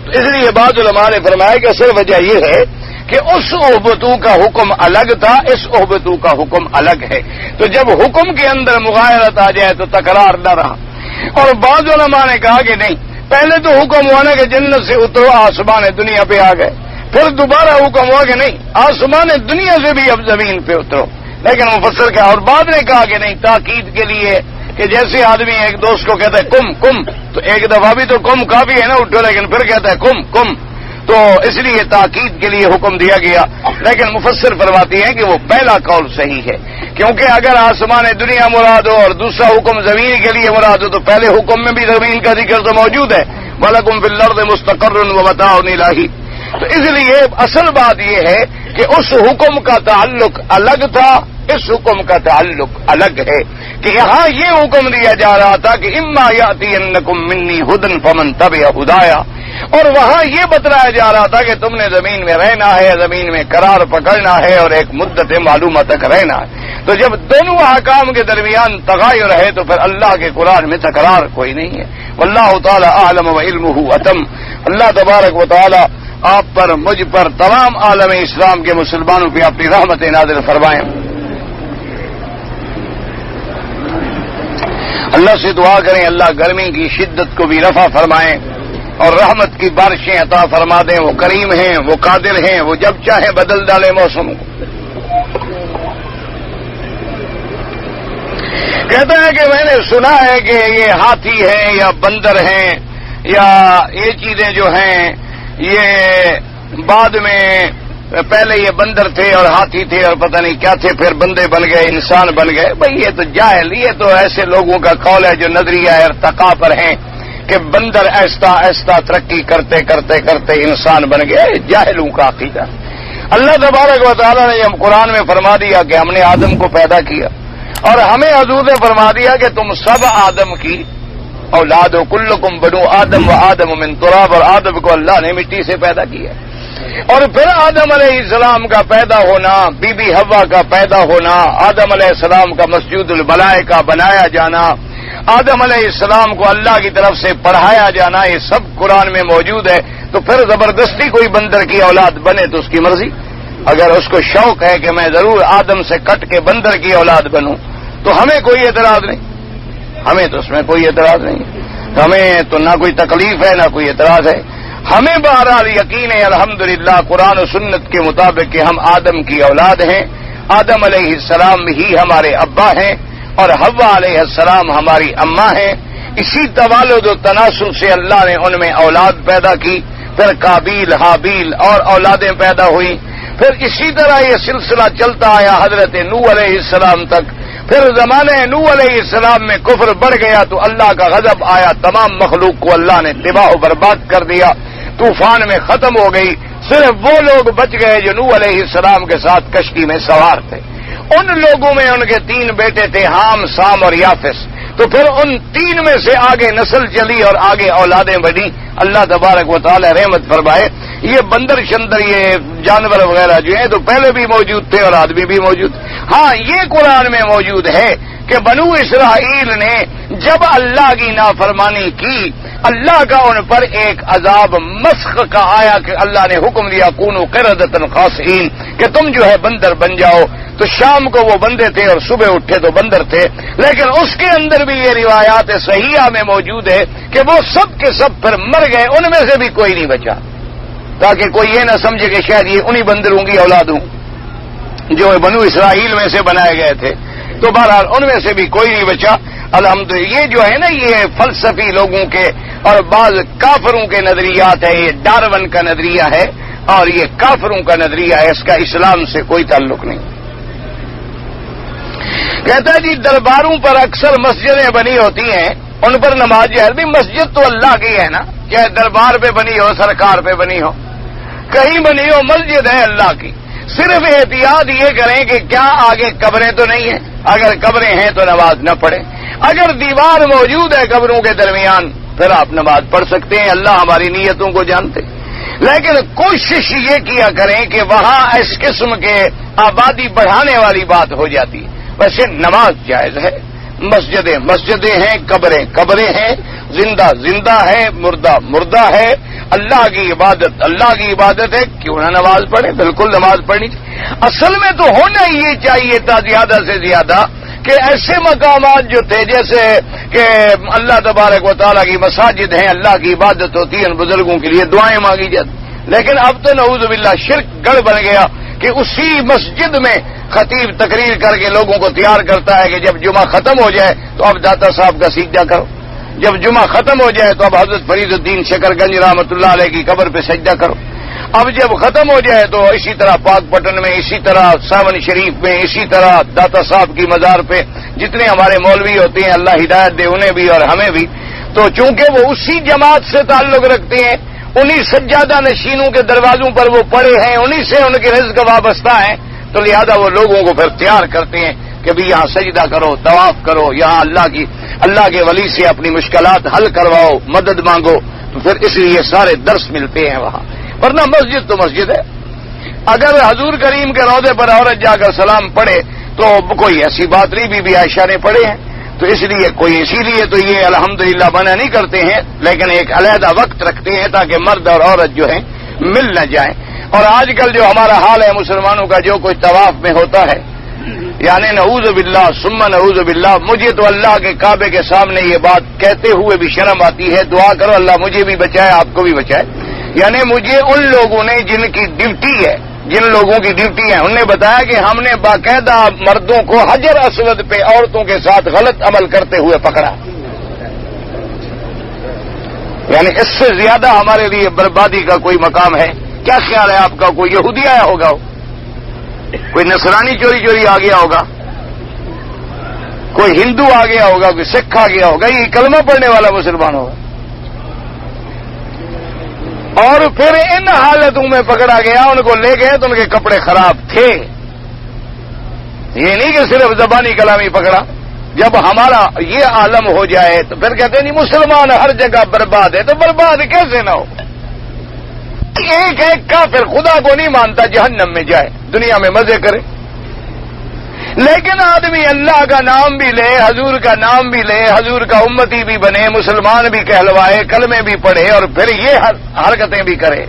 تو اس لیے بعض علماء نے فرمایا کہ اصل وجہ یہ ہے کہ اس اهبطوا کا حکم الگ تھا، اس اهبطوا کا حکم الگ ہے، تو جب حکم کے اندر مغایرت آ جائے تو تکرار نہ رہا۔ اور بعض علماء نے کہا کہ نہیں، پہلے تو حکم ہوا نا کہ جنت سے اترو، آسمان دنیا پہ آ گئے، پھر دوبارہ حکم ہوا کہ نہیں، آسمان دنیا سے بھی اب زمین پہ اترو، لیکن مفسر کیا، اور بعد نے کہا کہ نہیں، تاکید کے لیے، کہ جیسے آدمی ایک دوست کو کہتا ہے کم تو ایک دفعہ بھی تو کم کافی ہے نا اٹھو، لیکن پھر کہتا ہے کم، تو اس لیے تاکید کے لیے حکم دیا گیا۔ لیکن مفسر فرماتی ہیں کہ وہ پہلا قول صحیح ہے کیونکہ اگر آسمان دنیا مراد ہو اور دوسرا حکم زمین کے لیے مراد ہو تو پہلے حکم میں بھی زمین کا ذکر تو موجود ہے، وَلَكُمْ فِي الْأَرْضِ مُسْتَقَرٌّ وَمَتَاعٌ إِلَىٰ حِينٍ۔ تو اس لیے اصل بات یہ ہے کہ اس حکم کا تعلق الگ تھا، اس حکم کا تعلق الگ ہے کہ یہاں یہ حکم دیا جا رہا تھا کہ اما یاتینکم منی ھدی فمن تبع ھدایا، اور وہاں یہ بتلایا جا رہا تھا کہ تم نے زمین میں رہنا ہے، زمین میں قرار پکڑنا ہے اور ایک مدت معلومہ تک رہنا ہے۔ تو جب دونوں احکام کے درمیان تغایر ہے تو پھر اللہ کے قرآن میں تکرار کوئی نہیں ہے۔ واللہ تعالی اعلم وعلمہ اتم۔ اللہ تبارک و تعالی آپ پر، مجھ پر، تمام عالم اسلام کے مسلمانوں پہ اپنی رحمت نازل فرمائیں۔ اللہ سے دعا کریں اللہ گرمی کی شدت کو بھی رفع فرمائیں اور رحمت کی بارشیں عطا فرما دیں۔ وہ کریم ہیں، وہ قادر ہیں، وہ جب چاہیں بدل ڈالے موسم کو۔ کہتا ہے کہ میں نے سنا ہے کہ یہ ہاتھی ہیں یا بندر ہیں یا یہ چیزیں جو ہیں یہ بعد میں، پہلے یہ بندر تھے اور ہاتھی تھے اور پتہ نہیں کیا تھے، پھر بندے بن گئے، انسان بن گئے۔ بھئی یہ تو جاہل، یہ تو ایسے لوگوں کا قول ہے جو نظریہ ارتقاء پر ہیں کہ بندر ایستا ایستا ترقی کرتے کرتے کرتے انسان بن گئے، جاہلوں کا عقیدہ۔ اللہ تبارک و تعالیٰ نے ہم قرآن میں فرما دیا کہ ہم نے آدم کو پیدا کیا اور ہمیں حضور نے فرما دیا کہ تم سب آدم کی اولاد ہو، کلکم بنو آدم و آدم من تراب، اور آدم کو اللہ نے مٹی سے پیدا کیا۔ اور پھر آدم علیہ السلام کا پیدا ہونا، بی بی حوا کا پیدا ہونا، آدم علیہ السلام کا مسجود الملائکہ بنایا جانا، آدم علیہ السلام کو اللہ کی طرف سے پڑھایا جانا، یہ سب قرآن میں موجود ہے۔ تو پھر زبردستی کوئی بندر کی اولاد بنے تو اس کی مرضی، اگر اس کو شوق ہے کہ میں ضرور آدم سے کٹ کے بندر کی اولاد بنوں تو ہمیں کوئی اعتراض نہیں، ہمیں تو اس میں کوئی اعتراض نہیں، ہمیں تو نہ کوئی تکلیف ہے نہ کوئی اعتراض ہے۔ ہمیں بہرحال یقین ہے الحمدللہ قرآن و سنت کے مطابق کہ ہم آدم کی اولاد ہیں، آدم علیہ السلام ہی ہمارے ابا ہیں اور حوا علیہ السلام ہماری اماں ہیں۔ اسی توالد و تناسل سے اللہ نے ان میں اولاد پیدا کی، پھر قابیل حابیل اور اولادیں پیدا ہوئیں، پھر اسی طرح یہ سلسلہ چلتا آیا حضرت نوح علیہ السلام تک۔ پھر زمانے نوح علیہ السلام میں کفر بڑھ گیا تو اللہ کا غضب آیا، تمام مخلوق کو اللہ نے تباہ و برباد کر دیا، طوفان میں ختم ہو گئی۔ صرف وہ لوگ بچ گئے جو نوح علیہ السلام کے ساتھ کشتی میں سوار تھے۔ ان لوگوں میں ان کے 3 بیٹے تھے، حام، سام اور یافس۔ تو پھر ان 3 میں سے آگے نسل چلی اور آگے اولادیں بنی۔ اللہ تبارک و تعالی رحمت فرمائے۔ یہ بندر شندر، یہ جانور وغیرہ جو ہیں تو پہلے بھی موجود تھے اور آدمی بھی موجود۔ ہاں یہ قرآن میں موجود ہے کہ بنو اسرائیل نے جب اللہ کی نافرمانی کی، اللہ کا ان پر ایک عذاب مسخ کا آیا کہ اللہ نے حکم دیا کونوا قردۃ خاسئین کہ تم جو ہے بندر بن جاؤ۔ تو شام کو وہ بندے تھے اور صبح اٹھے تو بندر تھے، لیکن اس کے اندر بھی یہ روایات صحیحہ میں موجود ہے کہ وہ سب کے سب پھر مر گئے، ان میں سے بھی کوئی نہیں بچا، تاکہ کوئی یہ نہ سمجھے کہ شاید یہ انہی بندروں کی اولاد ہوں جو بنو اسرائیل میں سے بنائے گئے تھے۔ تو بہرحال ان میں سے بھی کوئی نہیں بچا الحمدللہ۔ یہ جو ہے نا یہ فلسفی لوگوں کے اور بعض کافروں کے نظریات ہے، یہ ڈارون کا نظریہ ہے اور یہ کافروں کا نظریہ ہے، اس کا اسلام سے کوئی تعلق نہیں۔ کہتا ہے جی درباروں پر اکثر مسجدیں بنی ہوتی ہیں، ان پر نماز جائز بھی، مسجد تو اللہ کی ہے نا، چاہے دربار پہ بنی ہو، سرکار پہ بنی ہو، کہیں بنی ہو، مسجد ہے اللہ کی۔ صرف احتیاط یہ کریں کہ کیا آگے قبریں تو نہیں ہیں، اگر قبریں ہیں تو نماز نہ پڑھیں، اگر دیوار موجود ہے قبروں کے درمیان پھر آپ نماز پڑھ سکتے ہیں، اللہ ہماری نیتوں کو جانتے۔ لیکن کوشش یہ کیا کریں کہ وہاں اس قسم کے آبادی بڑھانے والی بات ہو جاتی ہے۔ ویسے نماز جائز ہے، مسجدیں مسجدیں ہیں، قبریں قبریں ہیں، زندہ زندہ ہے، مردہ مردہ ہے، اللہ کی عبادت ہے، کیوں نہ نماز پڑھیں، بالکل نماز پڑھنی چاہیے۔ اصل میں تو ہونا یہ چاہیے تھا زیادہ سے زیادہ کہ ایسے مقامات جو تھے جیسے کہ اللہ تبارک و تعالیٰ کی مساجد ہیں، اللہ کی عبادت ہوتی ہے، ان بزرگوں کے لیے دعائیں مانگی جاتی، لیکن اب تو نعوذ باللہ شرک گڑھ بن گیا کہ اسی مسجد میں خطیب تقریر کر کے لوگوں کو تیار کرتا ہے کہ جب جمعہ ختم ہو جائے تو اب داتا صاحب کا سجدہ کرو، جب جمعہ ختم ہو جائے تو اب حضرت فرید الدین شکر گنج رحمۃ اللہ علیہ کی قبر پہ سجدہ کرو۔ اب جب ختم ہو جائے تو اسی طرح پاک پٹن میں، اسی طرح ساون شریف میں، اسی طرح داتا صاحب کی مزار پہ جتنے ہمارے مولوی ہوتے ہیں، اللہ ہدایت دے انہیں بھی اور ہمیں بھی، تو چونکہ وہ اسی جماعت سے تعلق رکھتے ہیں، انہی سجادہ نشینوں کے دروازوں پر وہ پڑے ہیں، انہی سے ان کے رزق وابستہ ہیں، تو لہذا وہ لوگوں کو پھر تیار کرتے ہیں کہ بھی یہاں سجدہ کرو، طواف کرو، یہاں اللہ کے ولی سے اپنی مشکلات حل کرواؤ، مدد مانگو، تو پھر اس لیے سارے درس ملتے ہیں وہاں، ورنہ مسجد تو مسجد ہے۔ اگر حضور کریم کے روضے پر عورت جا کر سلام پڑھے تو کوئی ایسی بات نہیں، بی بی عائشہ نے پڑھے ہیں، تو اسی لیے تو یہ الحمدللہ منع نہیں کرتے ہیں، لیکن ایک علیحدہ وقت رکھتے ہیں تاکہ مرد اور عورت جو ہیں مل نہ جائیں۔ اور آج کل جو ہمارا حال ہے مسلمانوں کا، جو کچھ طواف میں ہوتا ہے، یعنی نعوذ باللہ ثم نعوذ باللہ، مجھے تو اللہ کے کعبے کے سامنے یہ بات کہتے ہوئے بھی شرم آتی ہے، دعا کرو اللہ مجھے بھی بچائے، آپ کو بھی بچائے۔ یعنی مجھے ان لوگوں نے جن کی ڈیوٹی ہے، جن لوگوں کی ڈیوٹی ہے، انہوں نے بتایا کہ ہم نے باقاعدہ مردوں کو حجر اسود پہ عورتوں کے ساتھ غلط عمل کرتے ہوئے پکڑا، یعنی اس سے زیادہ ہمارے لیے بربادی کا کوئی مقام ہے؟ کیا خیال ہے آپ کا؟ کوئی یہودی آیا ہوگا، کوئی نصرانی چوری آ گیا ہوگا، کوئی ہندو آ گیا ہوگا، کوئی سکھ آ گیا ہوگا، یہ کلمہ پڑھنے والا مسلمان ہوگا، اور پھر ان حالتوں میں پکڑا گیا، ان کو لے گئے تو ان کے کپڑے خراب تھے۔ یہ نہیں کہ صرف زبانی کلامی پکڑا، جب ہمارا یہ عالم ہو جائے تو پھر کہتے نہیں مسلمان ہر جگہ برباد ہے، تو برباد کیسے نہ ہو؟ ایک کافر خدا کو نہیں مانتا جہنم میں جائے، دنیا میں مزے کرے، لیکن آدمی اللہ کا نام بھی لے، حضور کا نام بھی لے، حضور کا امتی بھی بنے، مسلمان بھی کہلوائے، کلمے بھی پڑھے، اور پھر یہ حرکتیں بھی کرے،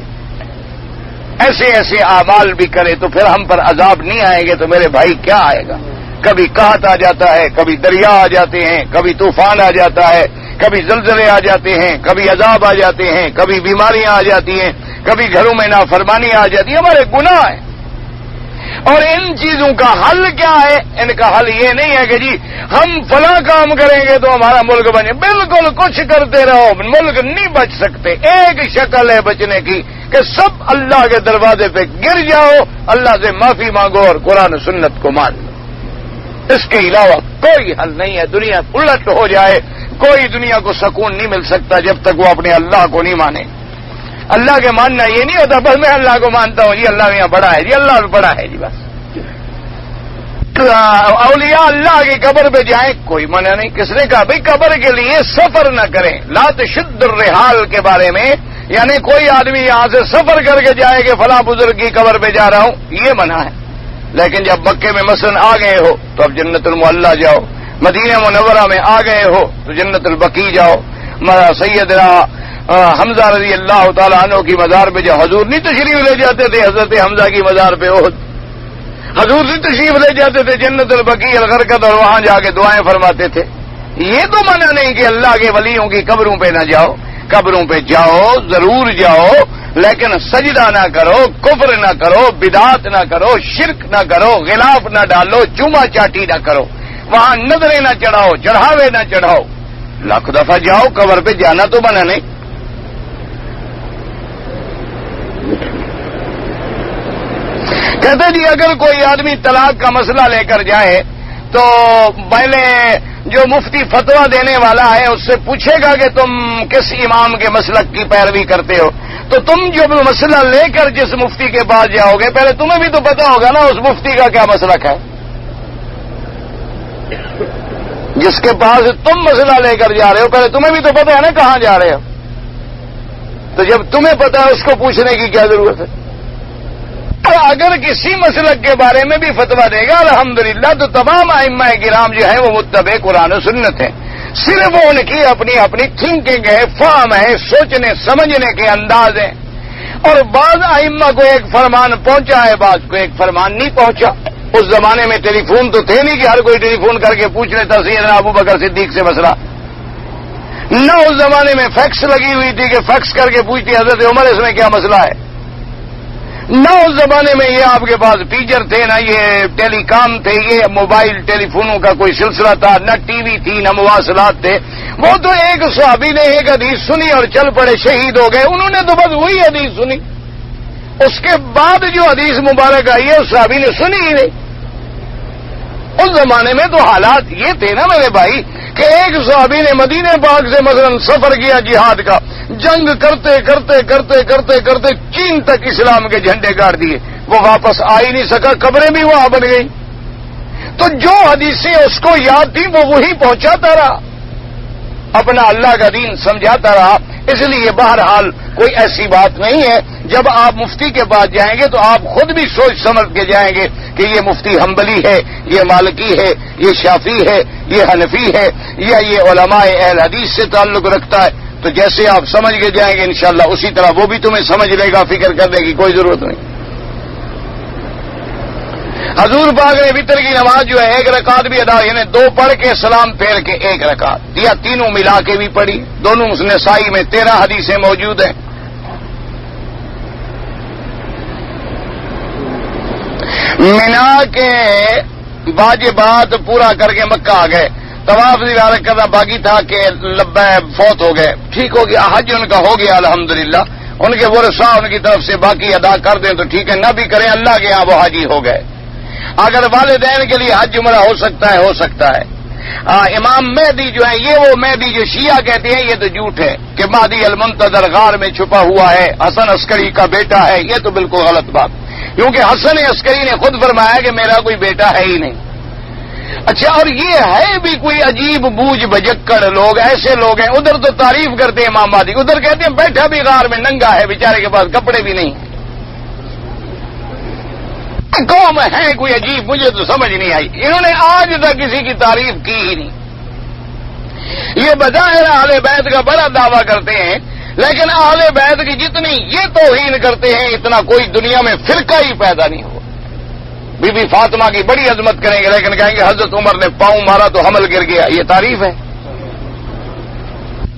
ایسے اعمال بھی کرے، تو پھر ہم پر عذاب نہیں آئیں گے تو میرے بھائی کیا آئے گا؟ کبھی قحط آ جاتا ہے، کبھی دریا آ جاتے ہیں، کبھی طوفان آ جاتا ہے، کبھی زلزلے آ جاتے ہیں، کبھی عذاب آ جاتے ہیں، کبھی بیماریاں آ جاتی ہیں، کبھی گھروں میں نافرمانی آ جاتی ہے، ہمارے گناہ ہیں۔ اور ان چیزوں کا حل کیا ہے؟ ان کا حل یہ نہیں ہے کہ جی ہم فلاں کام کریں گے تو ہمارا ملک بنے، بالکل کچھ کرتے رہو، ملک نہیں بچ سکتے۔ ایک شکل ہے بچنے کی کہ سب اللہ کے دروازے پہ گر جاؤ، اللہ سے معافی مانگو اور قرآن و سنت کو مان لو، اس کے علاوہ کوئی حل نہیں ہے۔ دنیا الٹ ہو جائے، کوئی دنیا کو سکون نہیں مل سکتا جب تک وہ اپنے اللہ کو نہیں مانے۔ اللہ کے ماننا یہ نہیں ہوتا بس میں اللہ کو مانتا ہوں، جی اللہ یہاں بڑا ہے، جی اللہ بڑا ہے، جی بس۔ اولیاء اللہ کی قبر پہ جائیں کوئی منع نہیں، کس نے کہا بھئی قبر کے لیے سفر نہ کریں؟ لا تشد الرحال کے بارے میں، یعنی کوئی آدمی یہاں سے سفر کر کے جائے کہ فلاں بزرگ کی قبر پہ جا رہا ہوں، یہ منع ہے۔ لیکن جب مکے میں مثلا آ گئے ہو تو اب جنت المعلی جاؤ، مدینہ منورہ میں آ گئے ہو تو جنت البقیع جاؤ، سیدنا حمزہ رضی اللہ تعالیٰ عنہ کی مزار پہ جو حضور نہیں تشریف لے جاتے تھے، حضرت حمزہ کی مزار پہ احد حضور سے تشریف لے جاتے تھے جنت البقیع الغرقد، اور وہاں جا کے دعائیں فرماتے تھے۔ یہ تو منع نہیں کہ اللہ کے ولیوں کی قبروں پہ نہ جاؤ، قبروں پہ جاؤ، ضرور جاؤ، لیکن سجدہ نہ کرو، کفر نہ کرو، بدعات نہ کرو، شرک نہ کرو، غلاف نہ ڈالو، چوما چاٹی نہ کرو، وہاں نظریں نہ چڑھاؤ، چڑھاوے نہ چڑھاؤ۔ لاکھ دفعہ جاؤ، قبر پہ جانا تو منع نہیں۔ کہتے جی اگر کوئی آدمی طلاق کا مسئلہ لے کر جائے تو پہلے جو مفتی فتویٰ دینے والا ہے اس سے پوچھے گا کہ تم کس امام کے مسلک کی پیروی کرتے ہو، تو تم جو مسئلہ لے کر جس مفتی کے پاس جاؤ گے پہلے تمہیں بھی تو پتا ہوگا نا اس مفتی کا کیا مسلک ہے، جس کے پاس تم مسئلہ لے کر جا رہے ہو پہلے تمہیں بھی تو پتا ہے نا کہاں جا رہے ہو، تو جب تمہیں پتا ہے اس کو پوچھنے کی کیا ضرورت ہے؟ اگر کسی مسلک کے بارے میں بھی فتویٰ دے گا الحمدللہ تو تمام ائمہ کرام جو ہیں وہ متبع قرآن و سنت ہیں، صرف ان کی اپنی اپنی تھنکنگ ہے، فہم ہے، سوچنے سمجھنے کے انداز ہیں، اور بعض ائمہ کو ایک فرمان پہنچا ہے، بعض کو ایک فرمان نہیں پہنچا۔ اس زمانے میں ٹیلی فون تو تھے نہیں کہ ہر کوئی ٹیلی فون کر کے پوچھ لیتا سیدنا ابو بکر صدیق سے مسئلہ، نہ اس زمانے میں فیکس لگی ہوئی تھی کہ فیکس کر کے پوچھتی حضرت عمر اس میں کیا مسئلہ ہے، نہ اس زمانے میں یہ آپ کے پاس پیجر تھے، نہ یہ ٹیلی کام تھے، یہ موبائل ٹیلی فونوں کا کوئی سلسلہ تھا، نہ ٹی وی تھی، نہ مواصلات تھے۔ وہ تو ایک صحابی نے ایک حدیث سنی اور چل پڑے، شہید ہو گئے، انہوں نے تو بس وہی حدیث سنی، اس کے بعد جو حدیث مبارک آئی ہے اس صحابی نے سنی ہی نہیں. اس زمانے میں تو حالات یہ تھے نا میرے بھائی کہ ایک صحابی نے مدینہ پاک سے مثلا سفر کیا جہاد کا, جنگ کرتے کرتے کرتے کرتے کرتے چین تک اسلام کے جھنڈے گاڑ دیے, وہ واپس آ ہی نہیں سکا, قبریں بھی وہاں بن گئی. تو جو حدیثیں اس کو یاد تھی وہ وہی پہنچاتا رہا, اپنا اللہ کا دین سمجھاتا رہا. اس لیے بہرحال کوئی ایسی بات نہیں ہے. جب آپ مفتی کے پاس جائیں گے تو آپ خود بھی سوچ سمجھ کے جائیں گے کہ یہ مفتی حنبلی ہے, یہ مالکی ہے, یہ شافعی ہے, یہ حنفی ہے, یا یہ علماء اہل حدیث سے تعلق رکھتا ہے. تو جیسے آپ سمجھ کے جائیں گے انشاءاللہ اسی طرح وہ بھی تمہیں سمجھ لے گا, فکر کرنے کی کوئی ضرورت نہیں. حضور پاک نے وتر کی نماز جو ہے 1 رکعت بھی ادا, یعنی 2 پڑھ کے سلام پھیر کے 1 رکعت, یا تینوں ملا کے بھی پڑھی. دونوں نسائی میں 13 حدیثیں موجود ہیں. مینا کے واجبات پورا کر کے مکہ آ گئے, طواف زیارت کرنا باقی تھا کہ فوت ہو گئے, ٹھیک ہو گیا, حج ان کا ہو گیا الحمدللہ. ان کے ورثاء ان کی طرف سے باقی ادا کر دیں تو ٹھیک ہے, نہ بھی کریں اللہ کے یہاں وہ حاجی ہو گئے. اگر والدین کے لیے حج عمرہ ہو سکتا ہے ہو سکتا ہے. امام مہدی جو ہے, یہ وہ مہدی جو شیعہ کہتے ہیں یہ تو جھوٹ ہے کہ مہدی المنتظر غار میں چھپا ہوا ہے, حسن عسکری کا بیٹا ہے. یہ تو بالکل غلط بات, کیونکہ حسن عسکری نے خود فرمایا کہ میرا کوئی بیٹا ہے ہی نہیں. اچھا, اور یہ ہے بھی کوئی عجیب بوجھ بجکڑ لوگ, ایسے لوگ ہیں. ادھر تو تعریف کرتے ہیں امام مہدی, ادھر کہتے ہیں بیٹھا بھی غار میں ننگا ہے, بیچارے کے پاس کپڑے بھی نہیں. قوم ہے کوئی عجیب, مجھے تو سمجھ نہیں آئی. انہوں نے آج تک کسی کی تعریف کی ہی نہیں. یہ بظاہر اہل بیت کا بڑا دعویٰ کرتے ہیں, لیکن اہل بیت کی جتنی یہ توہین کرتے ہیں اتنا کوئی دنیا میں فرقہ ہی پیدا نہیں ہوا. بی بی فاطمہ کی بڑی عظمت کریں گے لیکن کہیں گے حضرت عمر نے پاؤں مارا تو حمل گر گیا. یہ تعریف ہے؟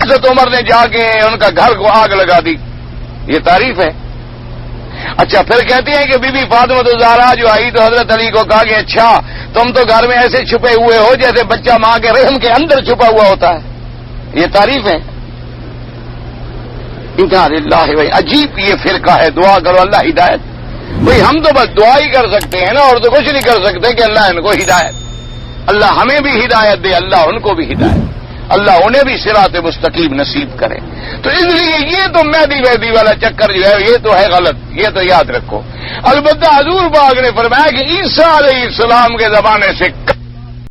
حضرت عمر نے جا کے ان کا گھر کو آگ لگا دی, یہ تعریف ہے؟ اچھا, پھر کہتے ہیں کہ بی بی فاطمہ الزہرا جو آئی تو حضرت علی کو کہا کہ اچھا تم تو گھر میں ایسے چھپے ہوئے ہو جیسے بچہ ماں کے رحم کے اندر چھپا ہوا ہوتا ہے. یہ تعریف ہے؟ انا للہ بھائی, عجیب یہ فرقہ ہے. دعا کرو اللہ ہدایت. بھائی ہم تو بس دعا ہی کر سکتے ہیں نا, اور تو کچھ نہیں کر سکتے کہ اللہ ان کو ہدایت, اللہ ہمیں بھی ہدایت دے, اللہ ان کو بھی ہدایت, اللہ انہیں بھی صراط مستقیم نصیب کرے. تو اس لیے یہ تو مہدی ویدی والا چکر جو ہے یہ تو ہے غلط, یہ تو یاد رکھو. البتہ حضور پاک نے فرمایا کہ عیسیٰ علیہ السلام کے زمانے سے